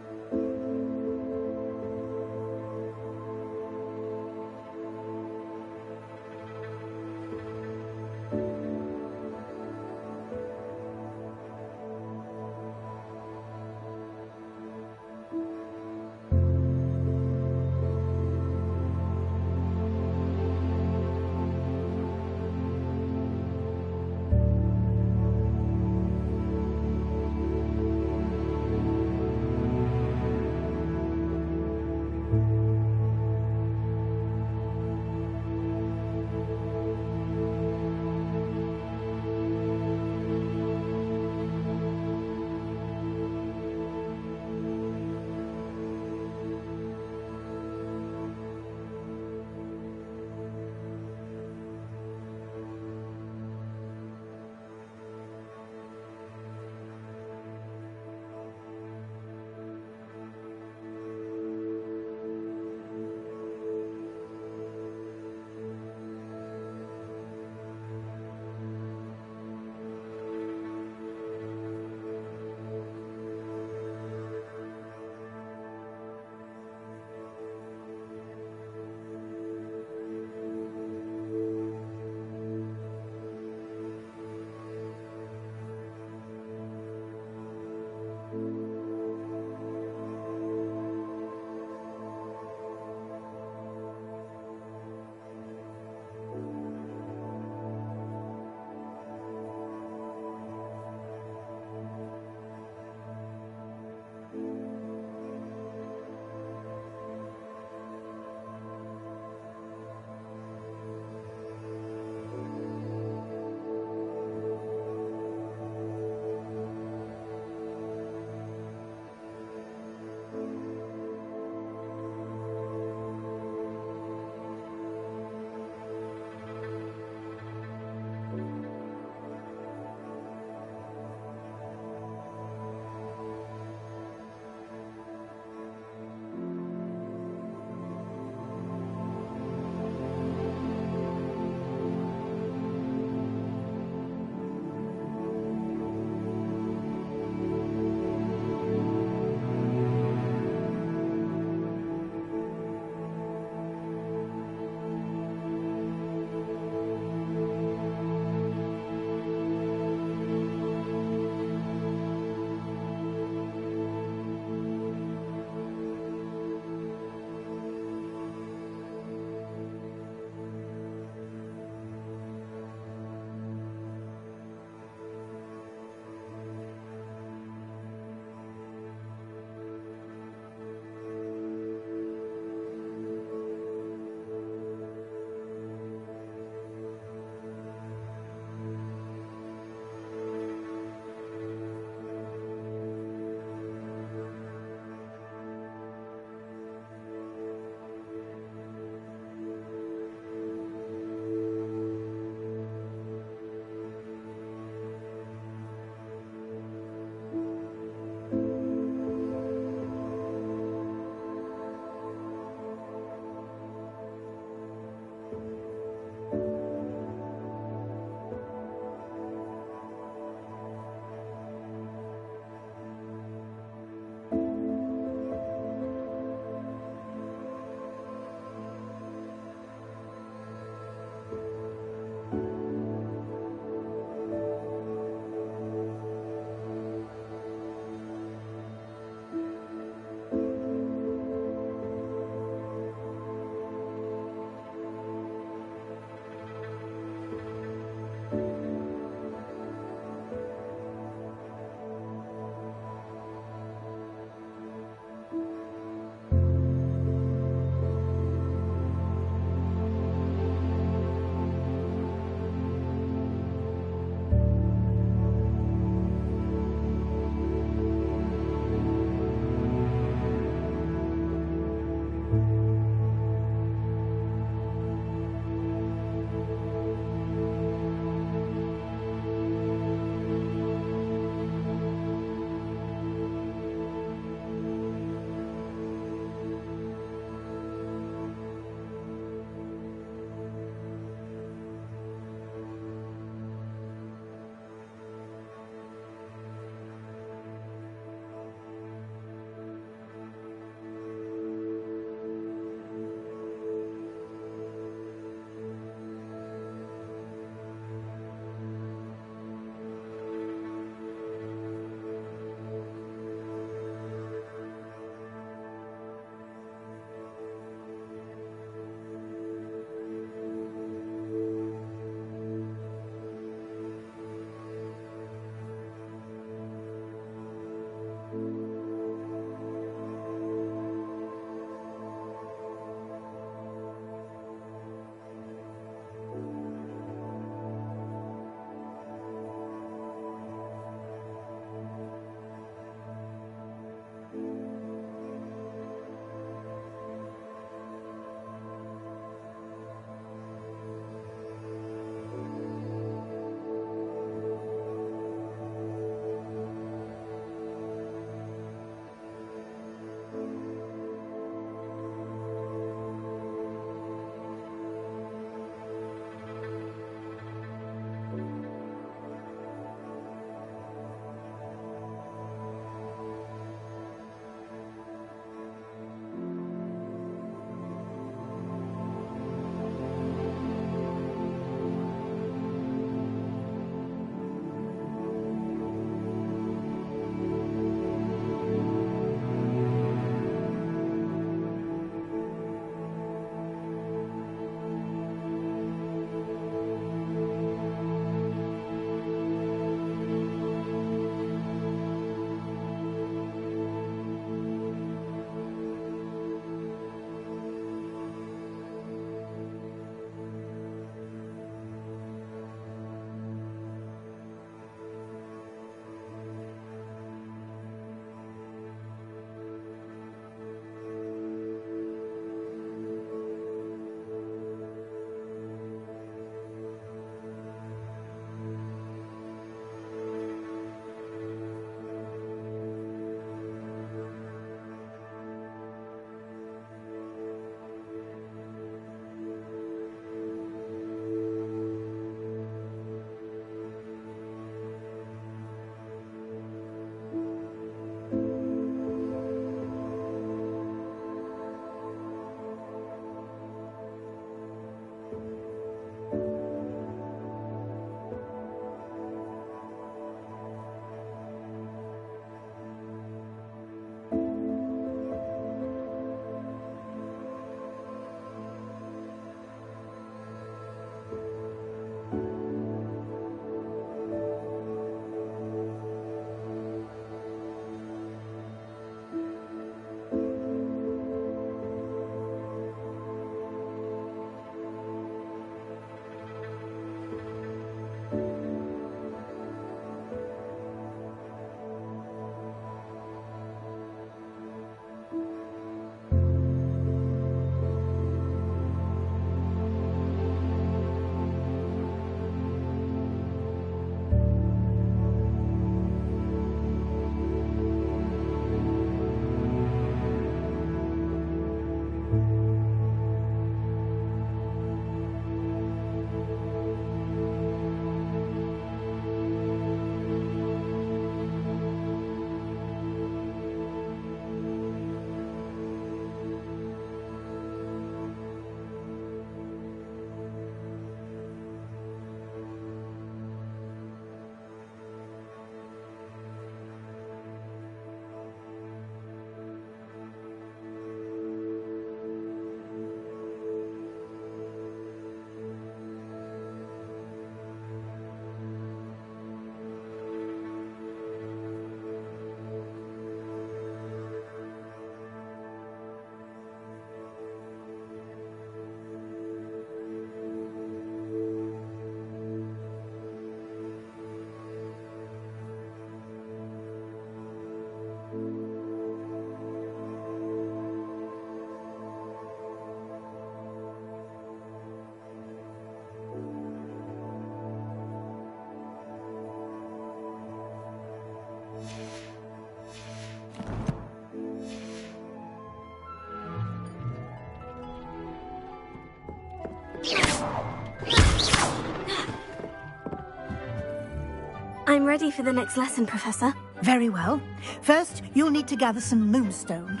I'm ready for the next lesson, Professor. Very well. First, you'll need to gather some moonstone.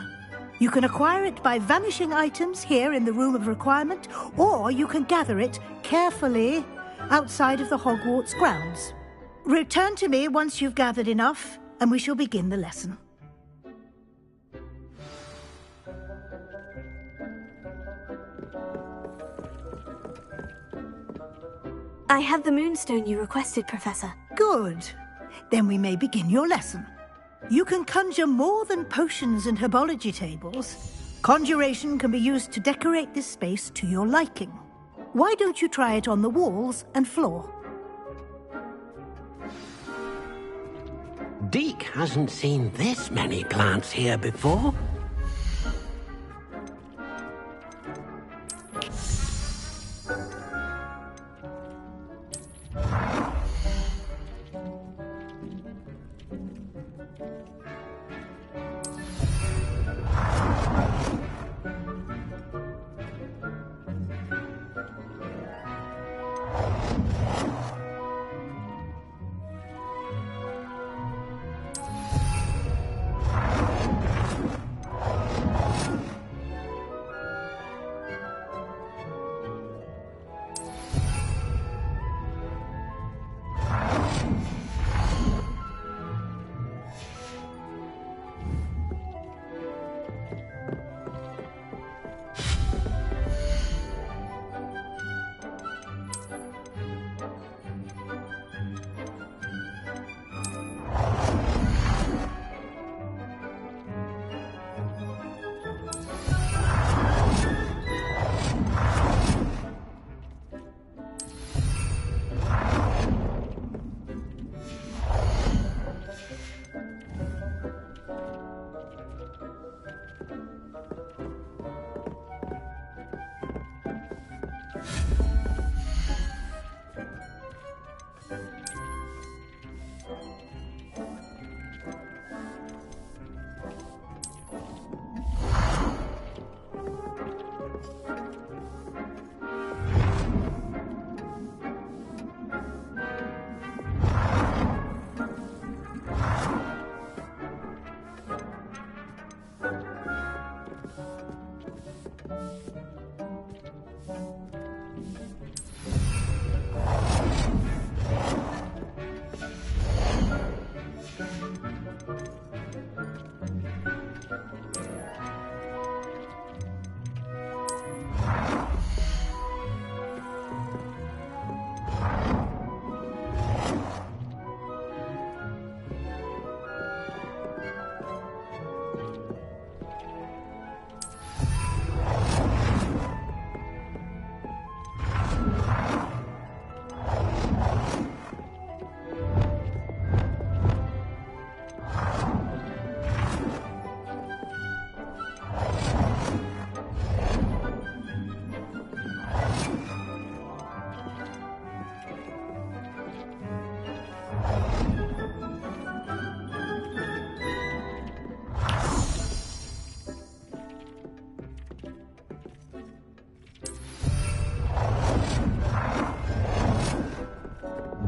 You can acquire it by vanishing items here in the Room of Requirement, or you can gather it carefully outside of the Hogwarts grounds. Return to me once you've gathered enough, and we shall begin the lesson. I have the moonstone you requested, Professor. Good. Then we may begin your lesson. You can conjure more than potions and herbology tables. Conjuration can be used to decorate this space to your liking. Why don't you try it on the walls and floor? Deke hasn't seen this many plants here before.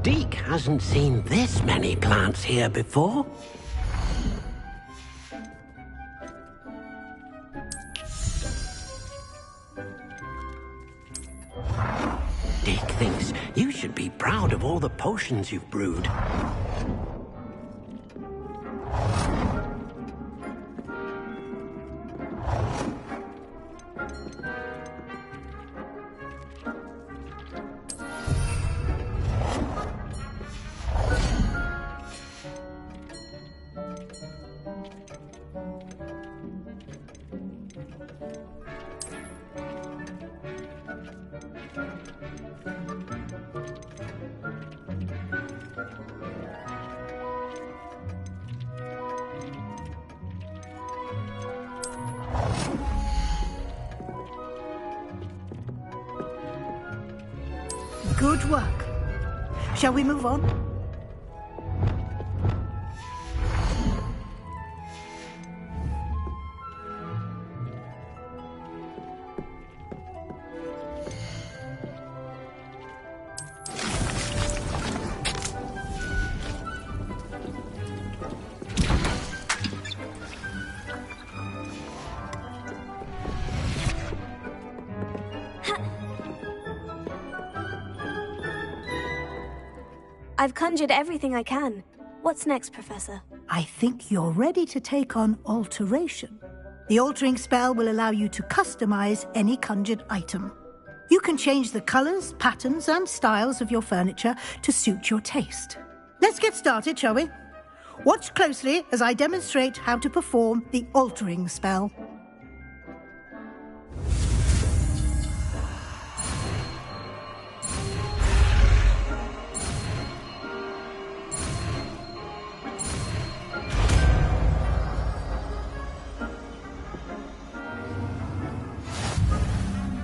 Deke hasn't seen this many plants here before. Deke thinks you should be proud of all the potions you've brewed. Good work. Shall we move on? I've conjured everything I can. What's next, Professor? I think you're ready to take on alteration. The altering spell will allow you to customize any conjured item. You can change the colors, patterns, and styles of your furniture to suit your taste. Let's get started, shall we? Watch closely as I demonstrate how to perform the altering spell.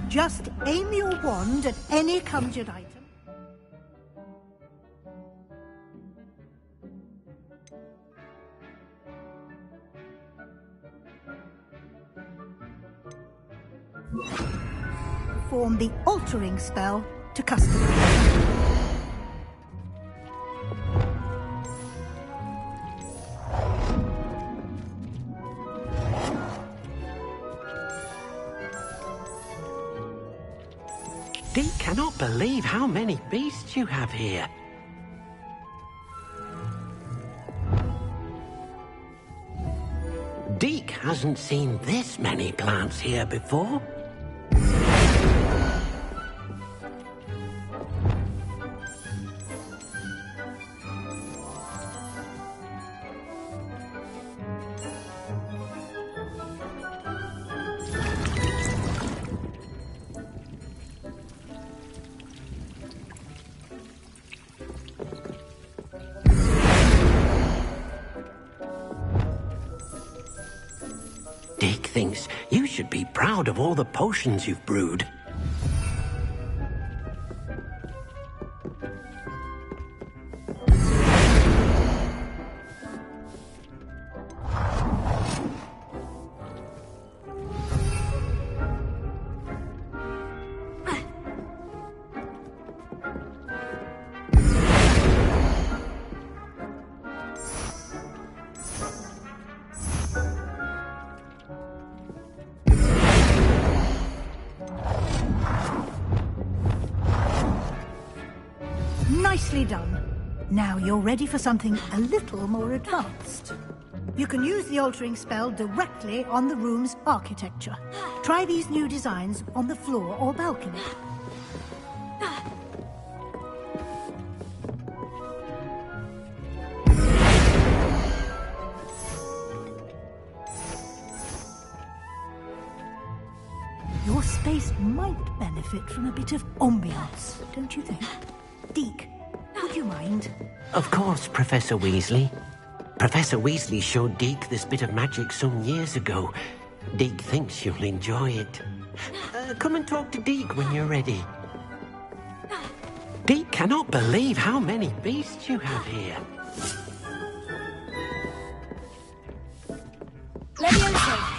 Just aim your wand at any conjured item. Perform the altering spell to customize. Deke cannot believe how many beasts you have here. Deke hasn't seen this many plants here before. Deke thinks you should be proud of all the potions you've brewed. Nicely done. Now you're ready for something a little more advanced. You can use the altering spell directly on the room's architecture. Try these new designs on the floor or balcony. Your space might benefit from a bit of ambiance, don't you think? Deke, would you mind? Of course, Professor Weasley. Professor Weasley showed Deke this bit of magic some years ago. Deke thinks you'll enjoy it. Come and talk to Deke when you're ready. Deke cannot believe how many beasts you have here. Leviosa!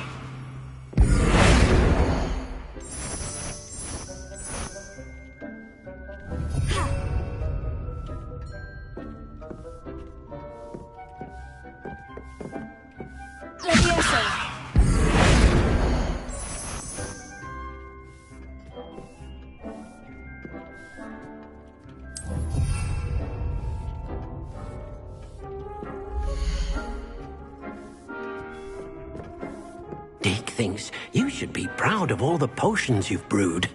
Deke thinks you should be proud of all the potions you've brewed.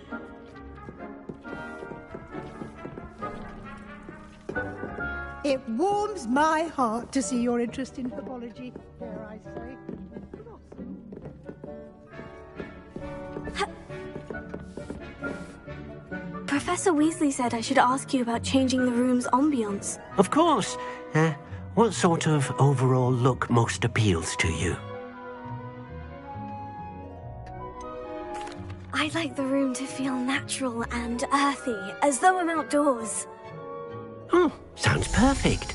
It warms my heart to see your interest in herbology, dare I say. Professor Weasley said I should ask you about changing the room's ambience. Of course. What sort of overall look most appeals to you? I'd like the room to feel natural and earthy, as though I'm outdoors. Oh, sounds perfect.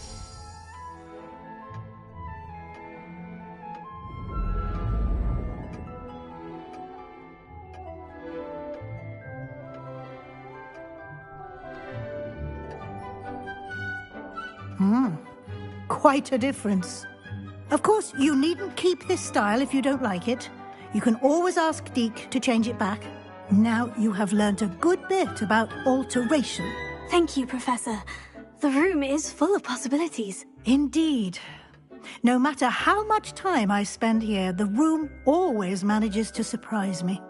Quite a difference. Of course, you needn't keep this style if you don't like it. You can always ask Deke to change it back. Now you have learnt a good bit about alteration. Thank you, Professor. The room is full of possibilities. Indeed. No matter how much time I spend here, the room always manages to surprise me.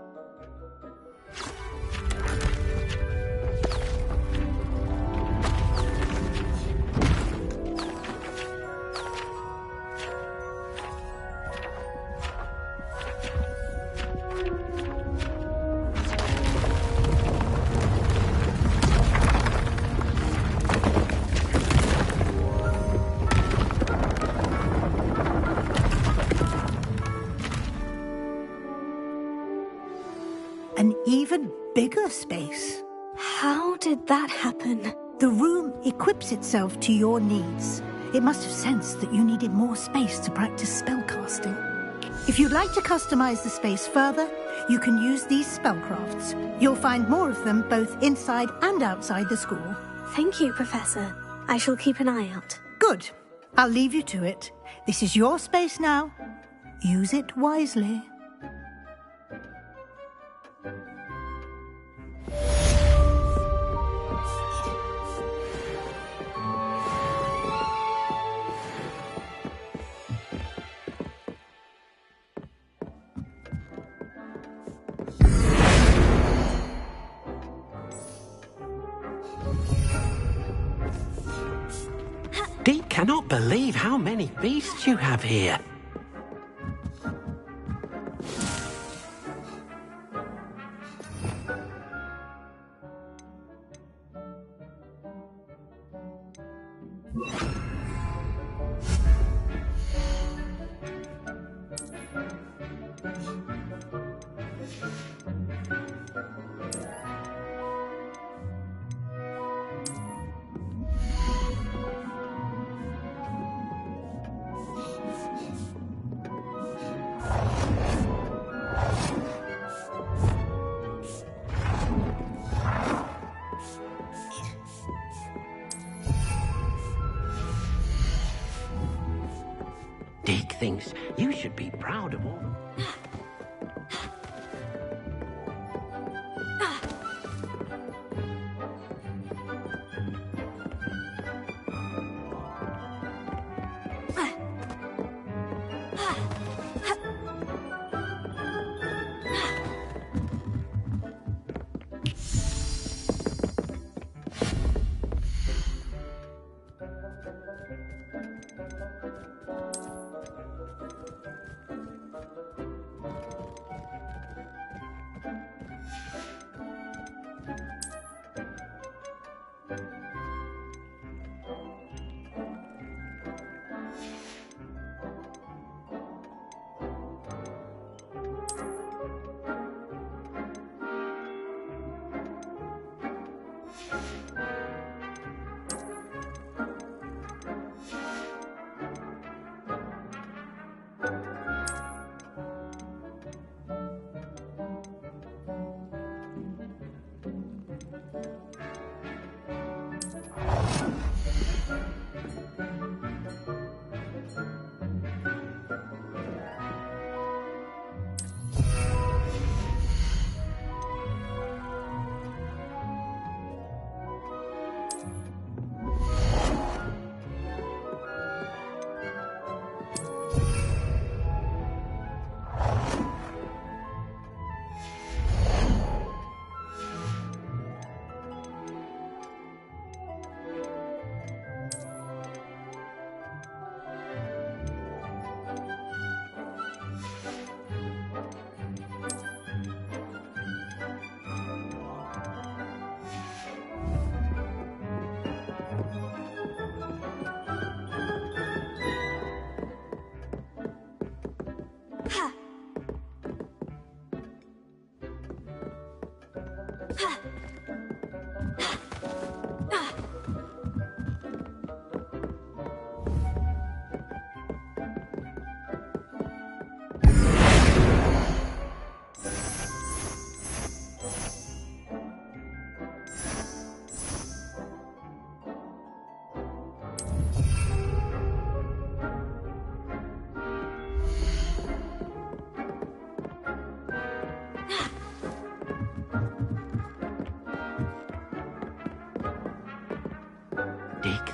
An even bigger space. How did that happen? The room equips itself to your needs. It must have sensed that you needed more space to practice spellcasting. If you'd like to customize the space further, you can use these spellcrafts. You'll find more of them both inside and outside the school. Thank you, Professor. I shall keep an eye out. Good. I'll leave you to it. This is your space now. Use it wisely. Deep cannot believe how many beasts you have here. Dick thinks you should be proud of all.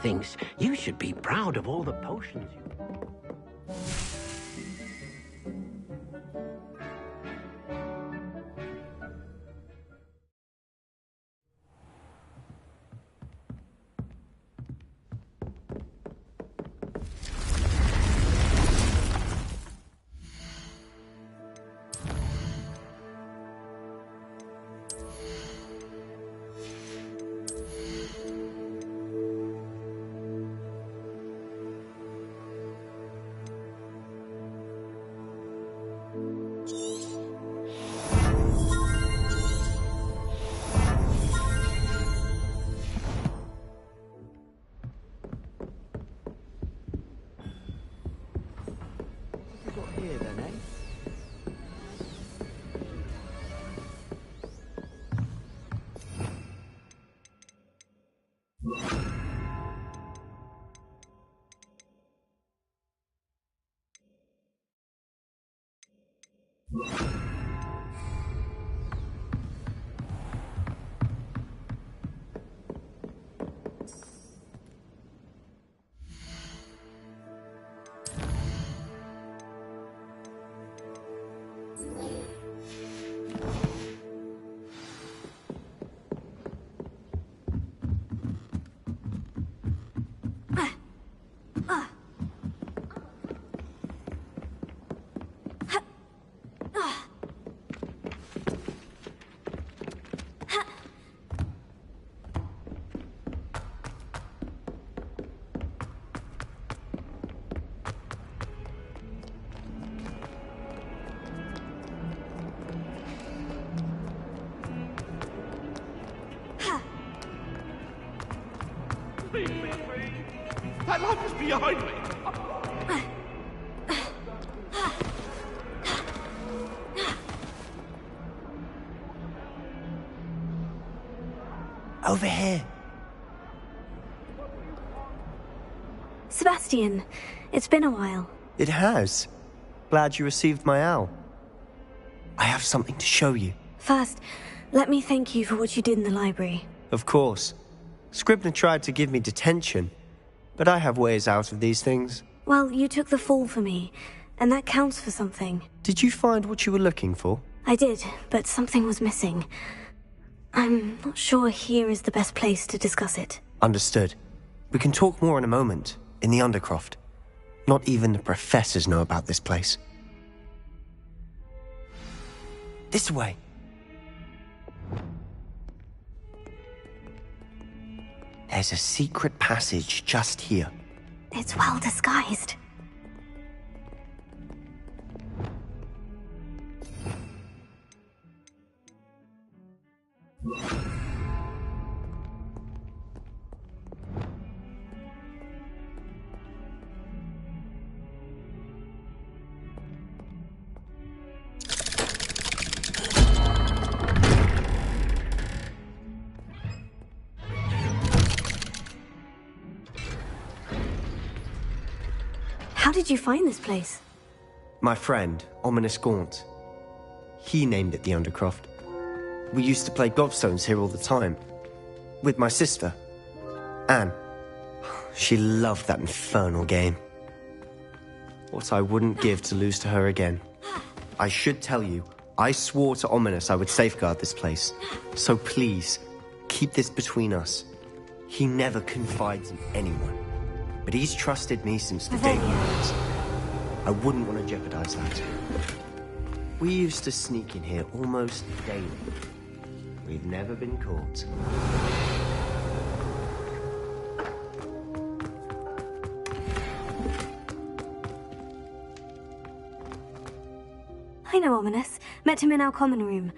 thinks you should be proud of all the potions you... That lamp is behind me! Over here. Sebastian, it's been a while. It has. Glad you received my owl. I have something to show you. First, let me thank you for what you did in the library. Of course. Scribner tried to give me detention, but I have ways out of these things. Well, you took the fall for me, and that counts for something. Did you find what you were looking for? I did, but something was missing. I'm not sure here is the best place to discuss it. Understood. We can talk more in a moment, in the Undercroft. Not even the professors know about this place. This way. There's a secret passage just here. It's well disguised. How did you find this place? My friend, Ominous Gaunt. He named it the Undercroft. We used to play gobstones here all the time. With my sister, Anne. She loved that infernal game. What I wouldn't give to lose to her again. I should tell you, I swore to Ominous I would safeguard this place. So please, keep this between us. He never confides in anyone. But he's trusted me since the day we met. I wouldn't want to jeopardize that. We used to sneak in here almost daily. We've never been caught. I know Ominous. Met him in our common room.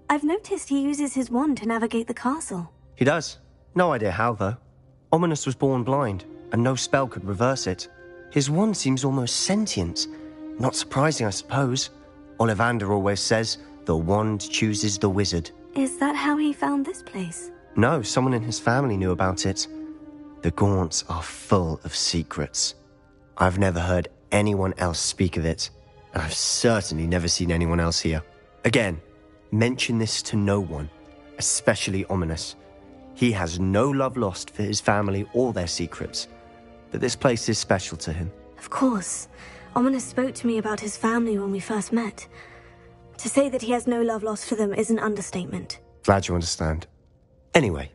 I've noticed he uses his wand to navigate the castle. He does. No idea how, though. Ominous was born blind, and no spell could reverse it. His wand seems almost sentient. Not surprising, I suppose. Ollivander always says, the wand chooses the wizard. Is that how he found this place? No, someone in his family knew about it. The Gaunts are full of secrets. I've never heard anyone else speak of it, and I've certainly never seen anyone else here. Again, mention this to no one, especially Ominous. He has no love lost for his family or their secrets, but this place is special to him. Of course. Ominous spoke to me about his family when we first met. To say that he has no love lost for them is an understatement. Glad you understand. Anyway,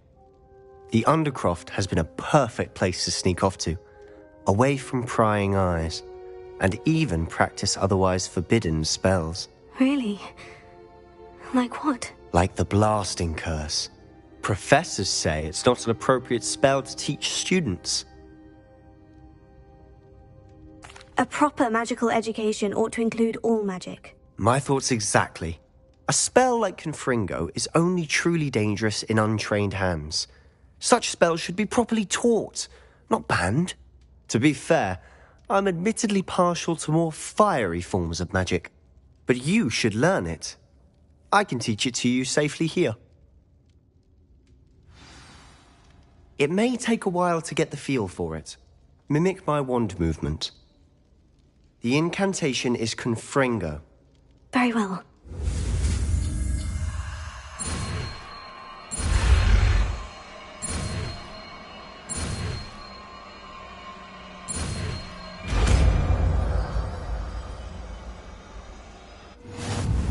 the Undercroft has been a perfect place to sneak off to, away from prying eyes, and even practice otherwise forbidden spells. Really? Like what? Like the Blasting Curse. Professors say it's not an appropriate spell to teach students. A proper magical education ought to include all magic. My thoughts exactly. A spell like Confringo is only truly dangerous in untrained hands. Such spells should be properly taught, not banned. To be fair, I'm admittedly partial to more fiery forms of magic. But you should learn it. I can teach it to you safely here. It may take a while to get the feel for it. Mimic my wand movement. The incantation is Confringo. Very well.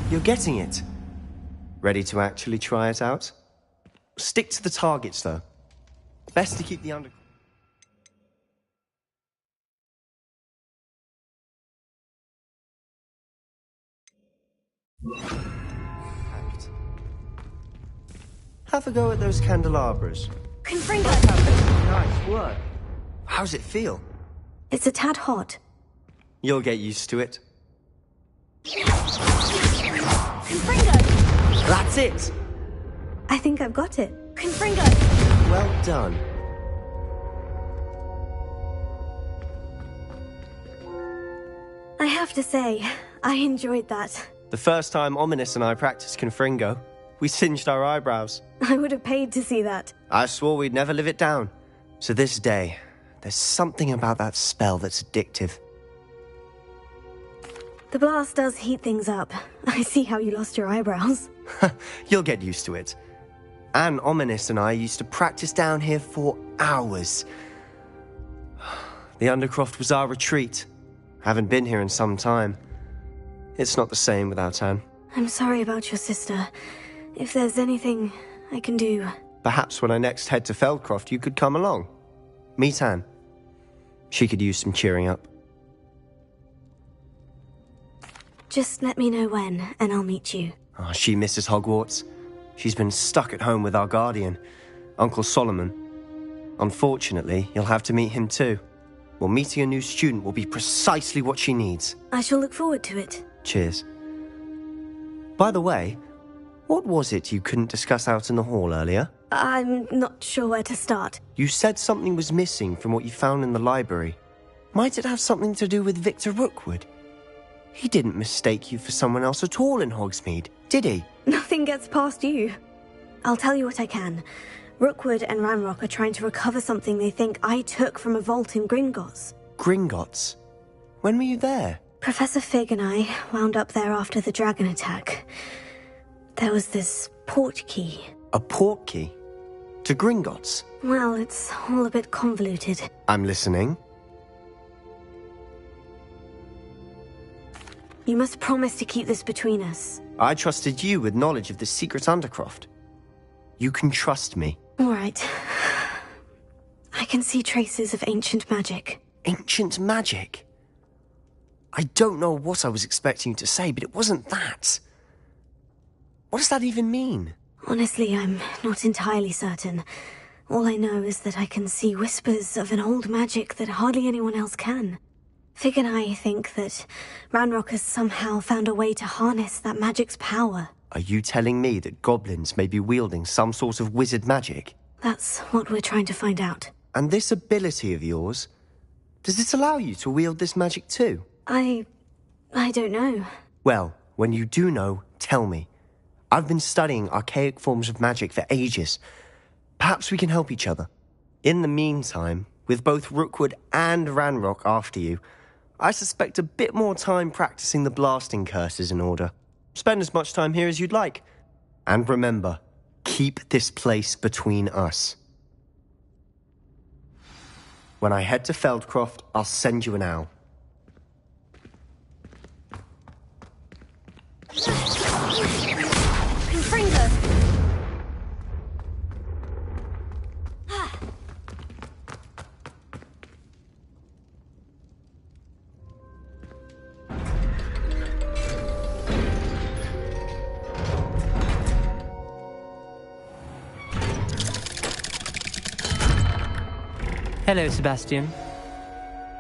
You're getting it. Ready to actually try it out? Stick to the targets, though. Best to keep the under... Packed. Have a go at those candelabras. Confringo! Nice work. How's it feel? It's a tad hot. You'll get used to it. Confringo! That's it! I think I've got it. Confringo! Well done. I have to say, I enjoyed that. The first time Ominous and I practiced Confringo, we singed our eyebrows. I would have paid to see that. I swore we'd never live it down. To this day, there's something about that spell that's addictive. The blast does heat things up. I see how you lost your eyebrows. You'll get used to it. Anne Ominous and I used to practice down here for hours. The Undercroft was our retreat. Haven't been here in some time. It's not the same without Anne. I'm sorry about your sister. If there's anything I can do... Perhaps when I next head to Feldcroft, you could come along. Meet Anne. She could use some cheering up. Just let me know when, and I'll meet you. Oh, she misses Hogwarts. She's been stuck at home with our guardian, Uncle Solomon. Unfortunately, you'll have to meet him too. Well, meeting a new student will be precisely what she needs. I shall look forward to it. Cheers. By the way, what was it you couldn't discuss out in the hall earlier? I'm not sure where to start. You said something was missing from what you found in the library. Might it have something to do with Victor Rookwood? He didn't mistake you for someone else at all in Hogsmeade, did he? Nothing gets past you. I'll tell you what I can. Rookwood and Ranrock are trying to recover something they think I took from a vault in Gringotts. Gringotts? When were you there? Professor Fig and I wound up there after the dragon attack. There was this port key. A port key? To Gringotts? Well, it's all a bit convoluted. I'm listening. You must promise to keep this between us. I trusted you with knowledge of the secret Undercroft. You can trust me. All right. I can see traces of ancient magic. Ancient magic? I don't know what I was expecting you to say, but it wasn't that. What does that even mean? Honestly, I'm not entirely certain. All I know is that I can see whispers of an old magic that hardly anyone else can. Fig and I think that Ranrock has somehow found a way to harness that magic's power. Are you telling me that goblins may be wielding some sort of wizard magic? That's what we're trying to find out. And this ability of yours, does it allow you to wield this magic too? I don't know. Well, when you do know, tell me. I've been studying archaic forms of magic for ages. Perhaps we can help each other. In the meantime, with both Rookwood and Ranrock after you, I suspect a bit more time practicing the blasting curse is in order. Spend as much time here as you'd like. And remember, Keep this place between us. When I head to Feldcroft, I'll send you an owl. Confringo! Hello, Sebastian.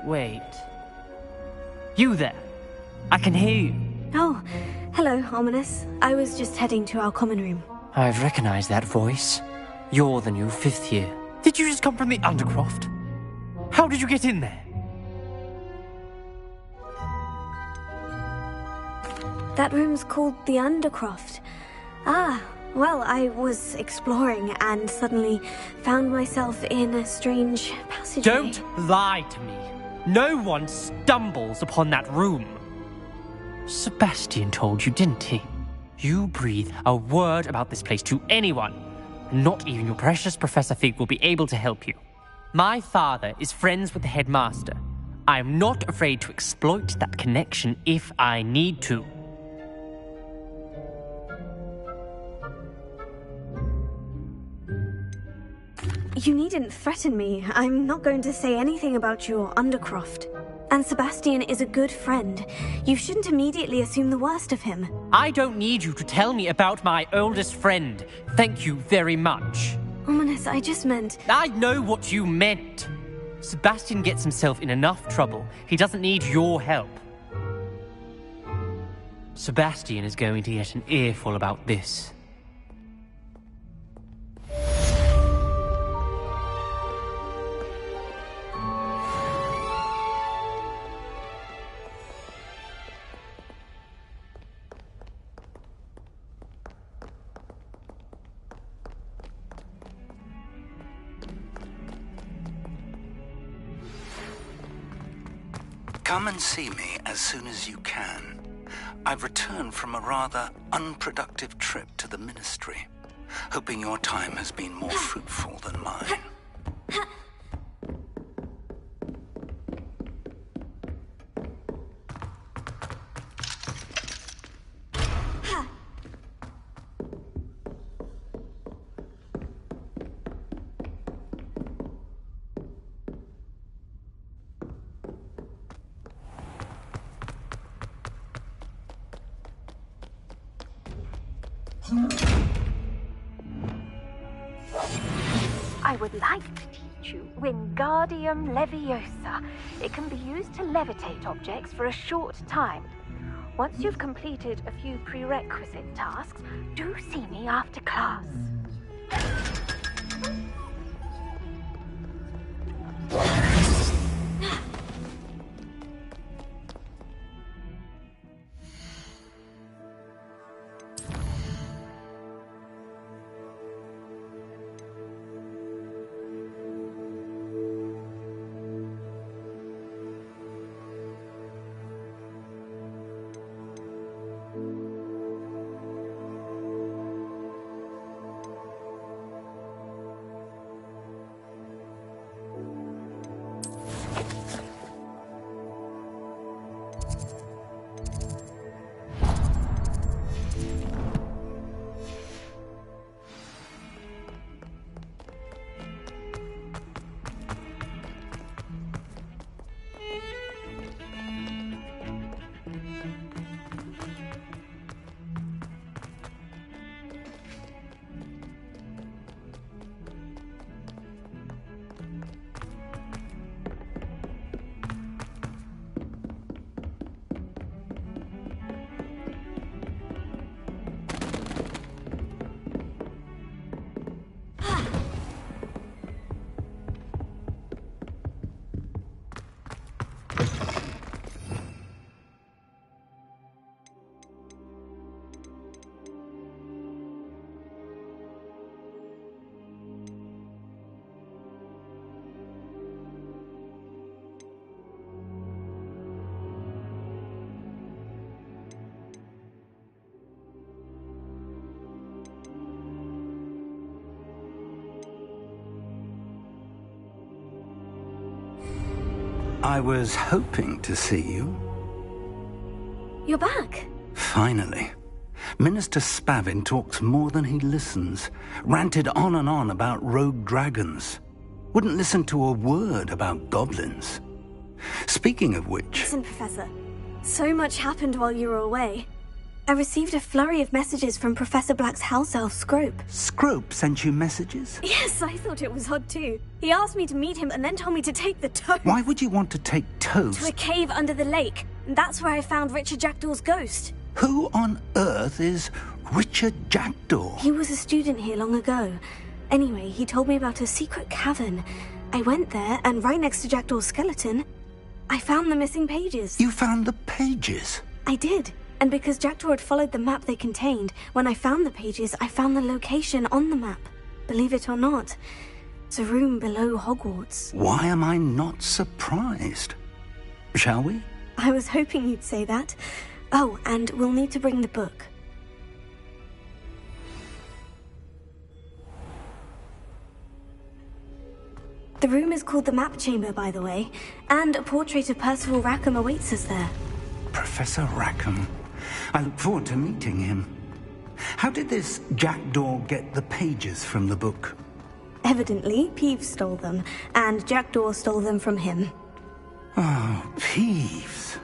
Wait. You there? I can hear you. Oh, hello, Ominous. I was just heading to our common room. I've recognized that voice. You're the new 5th year. Did you just come from the Undercroft? How did you get in there? That room's called the Undercroft. Ah, well, I was exploring and suddenly found myself in a strange passageway. Don't lie to me. No one stumbles upon that room. Sebastian told you, didn't he? You breathe a word about this place to anyone, and not even your precious Professor Fig will be able to help you. My father is friends with the headmaster. I am not afraid to exploit that connection if I need to. You needn't threaten me. I'm not going to say anything about your Undercroft. And Sebastian is a good friend. You shouldn't immediately assume the worst of him. I don't need you to tell me about my oldest friend. Thank you very much. Ominous, I just meant... I know what you meant. Sebastian gets himself in enough trouble. He doesn't need your help. Sebastian is going to get an earful about this. Come and see me as soon as you can. I've returned from a rather unproductive trip to the Ministry, hoping your time has been more fruitful than mine. I would like to teach you Wingardium Leviosa. It can be used to levitate objects for a short time. Once you've completed a few prerequisite tasks, do see me after class. I was hoping to see you. You're back. Finally. Minister Spavin talks more than he listens. Ranted on and on about rogue dragons. Wouldn't listen to a word about goblins. Speaking of which... Listen, Professor. So much happened while you were away. I received a flurry of messages from Professor Black's house elf, Scrope. Scrope sent you messages? Yes, I thought it was odd too. He asked me to meet him and then told me to take the toad. Why would you want to take toads? To a cave under the lake. And that's where I found Richard Jackdaw's ghost. Who on earth is Richard Jackdaw? He was a student here long ago. Anyway, he told me about a secret cavern. I went there, and right next to Jackdaw's skeleton, I found the missing pages. You found the pages? I did. And because Jackdaw had followed the map they contained, when I found the pages, I found the location on the map. Believe it or not, it's a room below Hogwarts. Why am I not surprised? Shall we? I was hoping you'd say that. Oh, and we'll need to bring the book. The room is called the Map Chamber, by the way, and a portrait of Percival Rackham awaits us there. Professor Rackham. I look forward to meeting him. How did this Jackdaw get the pages from the book? Evidently, Peeves stole them, and Jackdaw stole them from him. Oh, Peeves.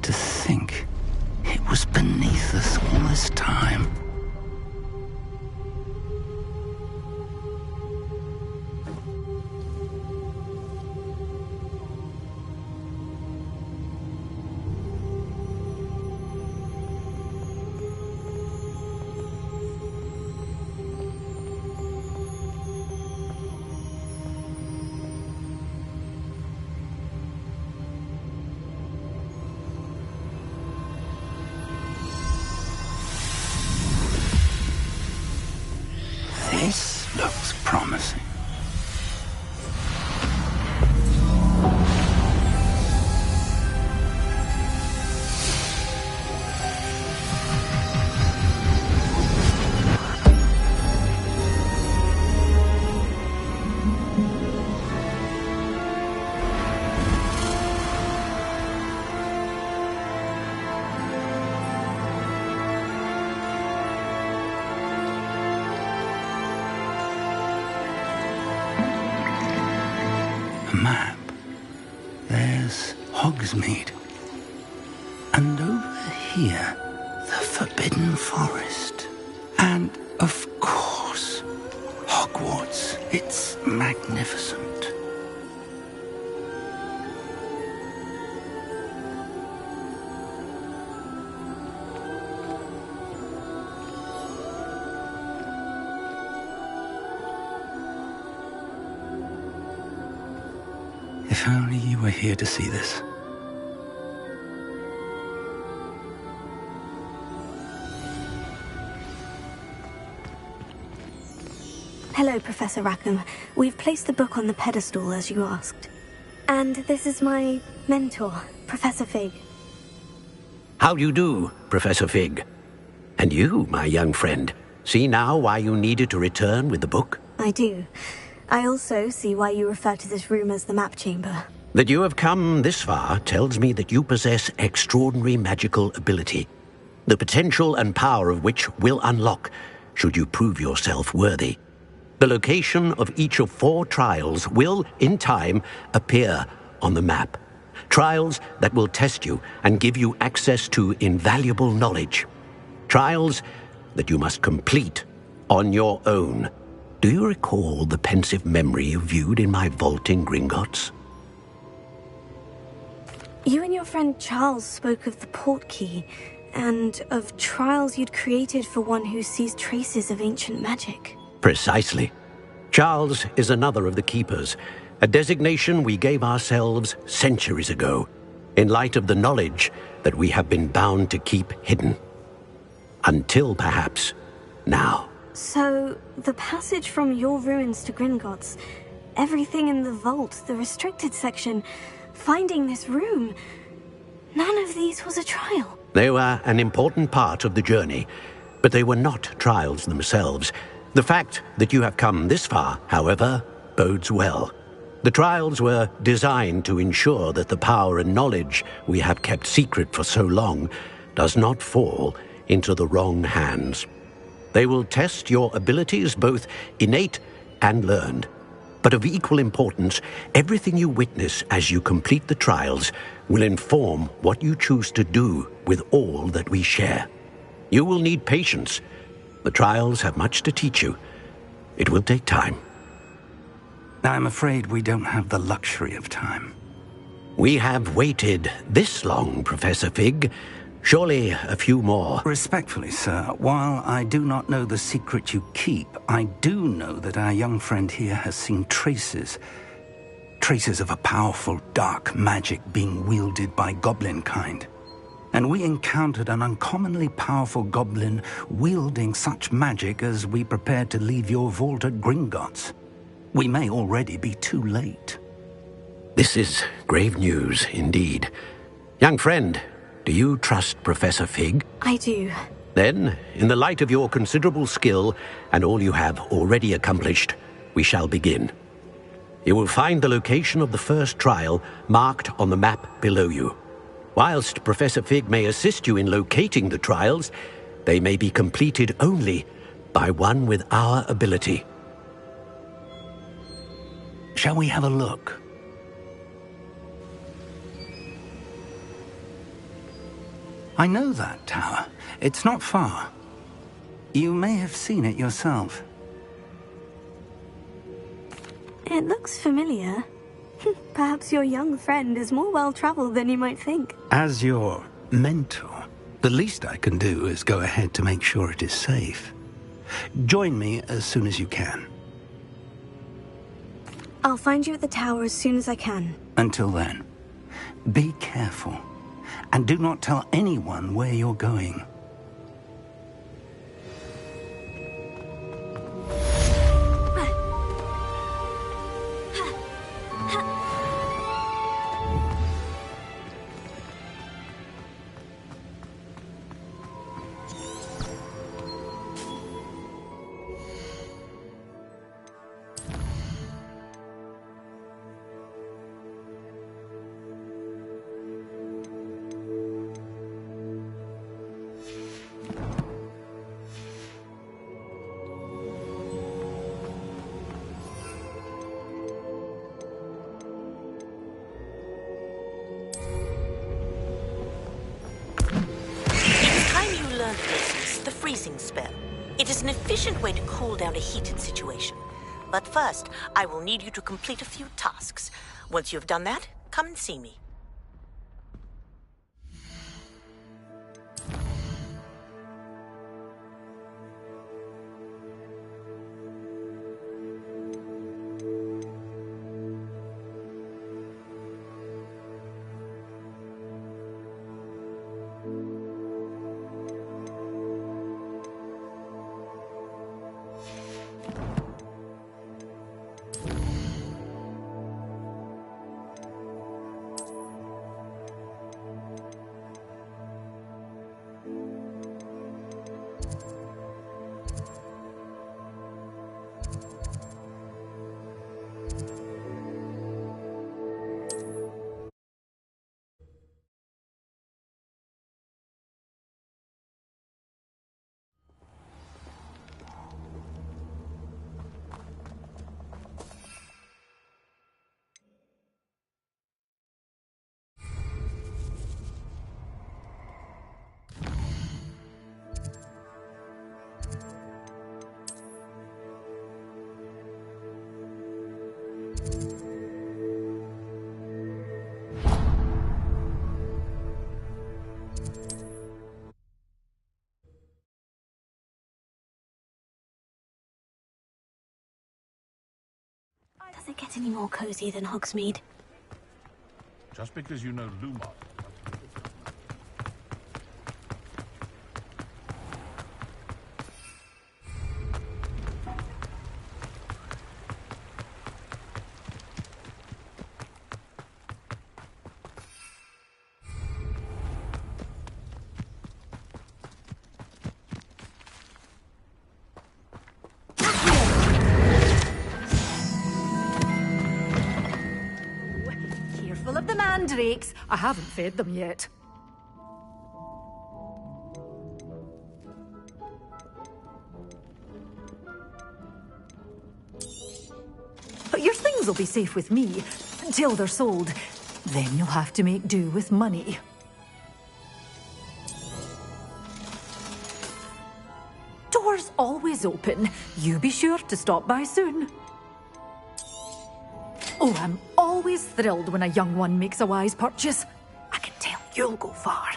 To think it was beneath us all this time. This looks promising. Map. There's Hogsmeade. And over here, the Forbidden Forest. And, of course, Hogwarts. It's magnificent. If only you were here to see this. Hello, Professor Rackham. We've placed the book on the pedestal, as you asked. And this is my mentor, Professor Fig. How do you do, Professor Fig? And you, my young friend, see now why you needed to return with the book? I do. I also see why you refer to this room as the Map Chamber. That you have come this far tells me that you possess extraordinary magical ability, the potential and power of which will unlock should you prove yourself worthy. The location of each of 4 trials will, in time, appear on the map. Trials that will test you and give you access to invaluable knowledge. Trials that you must complete on your own. Do you recall the pensive memory you viewed in my vault in Gringotts? You and your friend Charles spoke of the Portkey, and of trials you'd created for one who sees traces of ancient magic. Precisely. Charles is another of the Keepers, a designation we gave ourselves centuries ago, in light of the knowledge that we have been bound to keep hidden. Until, perhaps, now. So, the passage from your ruins to Gringotts, everything in the vault, the restricted section, finding this room, none of these was a trial. They were an important part of the journey, but they were not trials themselves. The fact that you have come this far, however, bodes well. The trials were designed to ensure that the power and knowledge we have kept secret for so long does not fall into the wrong hands. They will test your abilities, both innate and learned. But of equal importance, everything you witness as you complete the trials will inform what you choose to do with all that we share. You will need patience. The trials have much to teach you. It will take time. I'm afraid we don't have the luxury of time. We have waited this long, Professor Fig. Surely a few more. Respectfully, sir, while I do not know the secret you keep, I do know that our young friend here has seen traces of a powerful dark magic being wielded by goblin kind. And we encountered an uncommonly powerful goblin wielding such magic as we prepared to leave your vault at Gringotts. We may already be too late. This is grave news indeed. Young friend, do you trust Professor Fig? I do. Then, in the light of your considerable skill and all you have already accomplished, we shall begin. You will find the location of the first trial marked on the map below you. Whilst Professor Fig may assist you in locating the trials, they may be completed only by one with our ability. Shall we have a look? I know that tower. It's not far. You may have seen it yourself. It looks familiar. Perhaps your young friend is more well-traveled than you might think. As your mentor, the least I can do is go ahead to make sure it is safe. Join me as soon as you can. I'll find you at the tower as soon as I can. Until then, be careful. And do not tell anyone where you're going. Spell. It is an efficient way to cool down a heated situation. But first, I will need you to complete a few tasks. Once you have done that, come and see me. Does it get any more cozy than Hogsmeade? Just because you know Lumos. mandrakes. I haven't fed them yet. But your things will be safe with me until they're sold. Then you'll have to make do with money. Doors always open. You be sure to stop by soon. Oh, I'm always thrilled when a young one makes a wise purchase. I can tell you'll go far.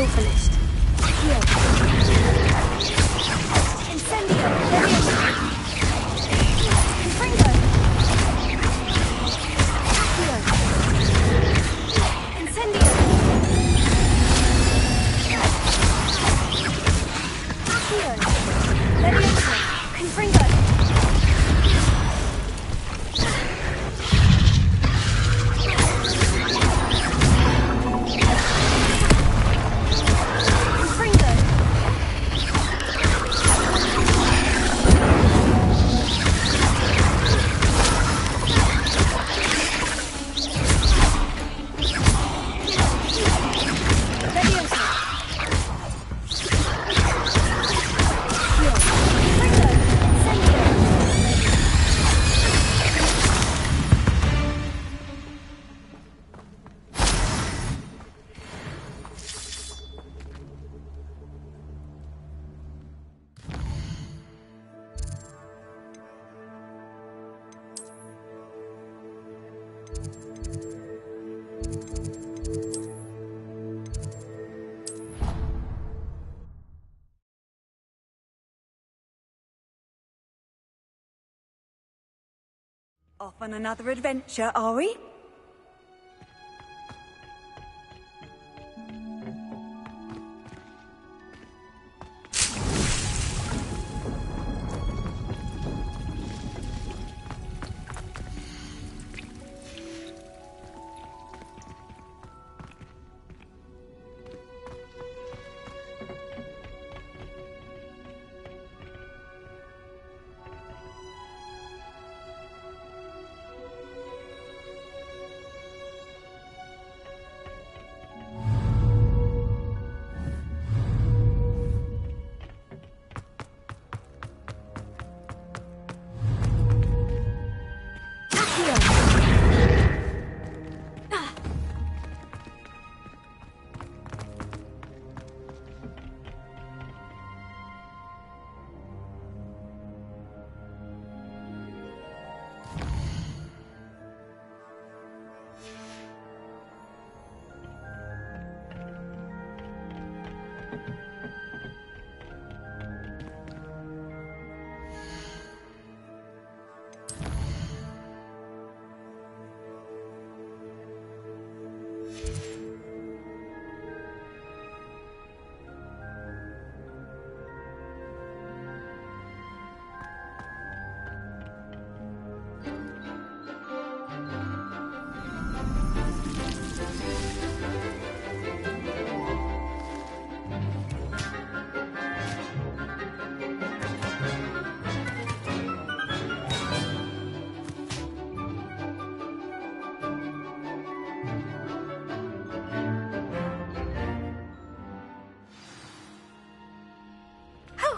All finished. Here. Incendio! Confringo! Here. Incendio! Here. Leviosa! Confringo! Off on another adventure, are we?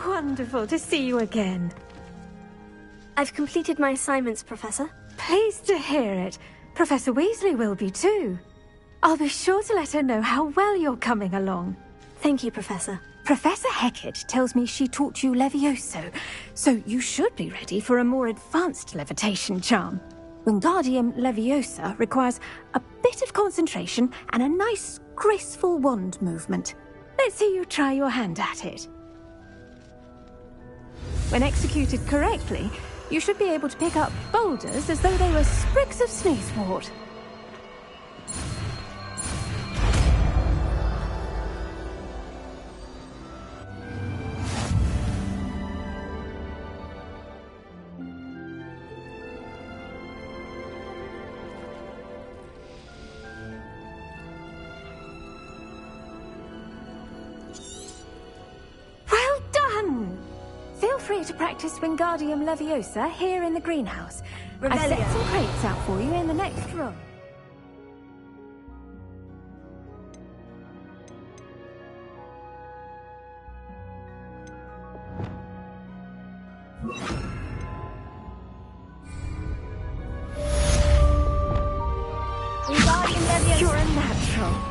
Wonderful to see you again. I've completed my assignments, Professor. Pleased to hear it. Professor Weasley will be too. I'll be sure to let her know how well you're coming along. Thank you, Professor. Professor Hecat tells me she taught you Levioso, so you should be ready for a more advanced levitation charm. Wingardium Leviosa requires a bit of concentration and a nice, graceful wand movement. Let's see you try your hand at it. When executed correctly, you should be able to pick up boulders as though they were sprigs of sneezewort. Well done! Feel free to practice Wingardium Leviosa here in the greenhouse. I've set some crates out for you in the next room. Wingardium Leviosa. You're a natural.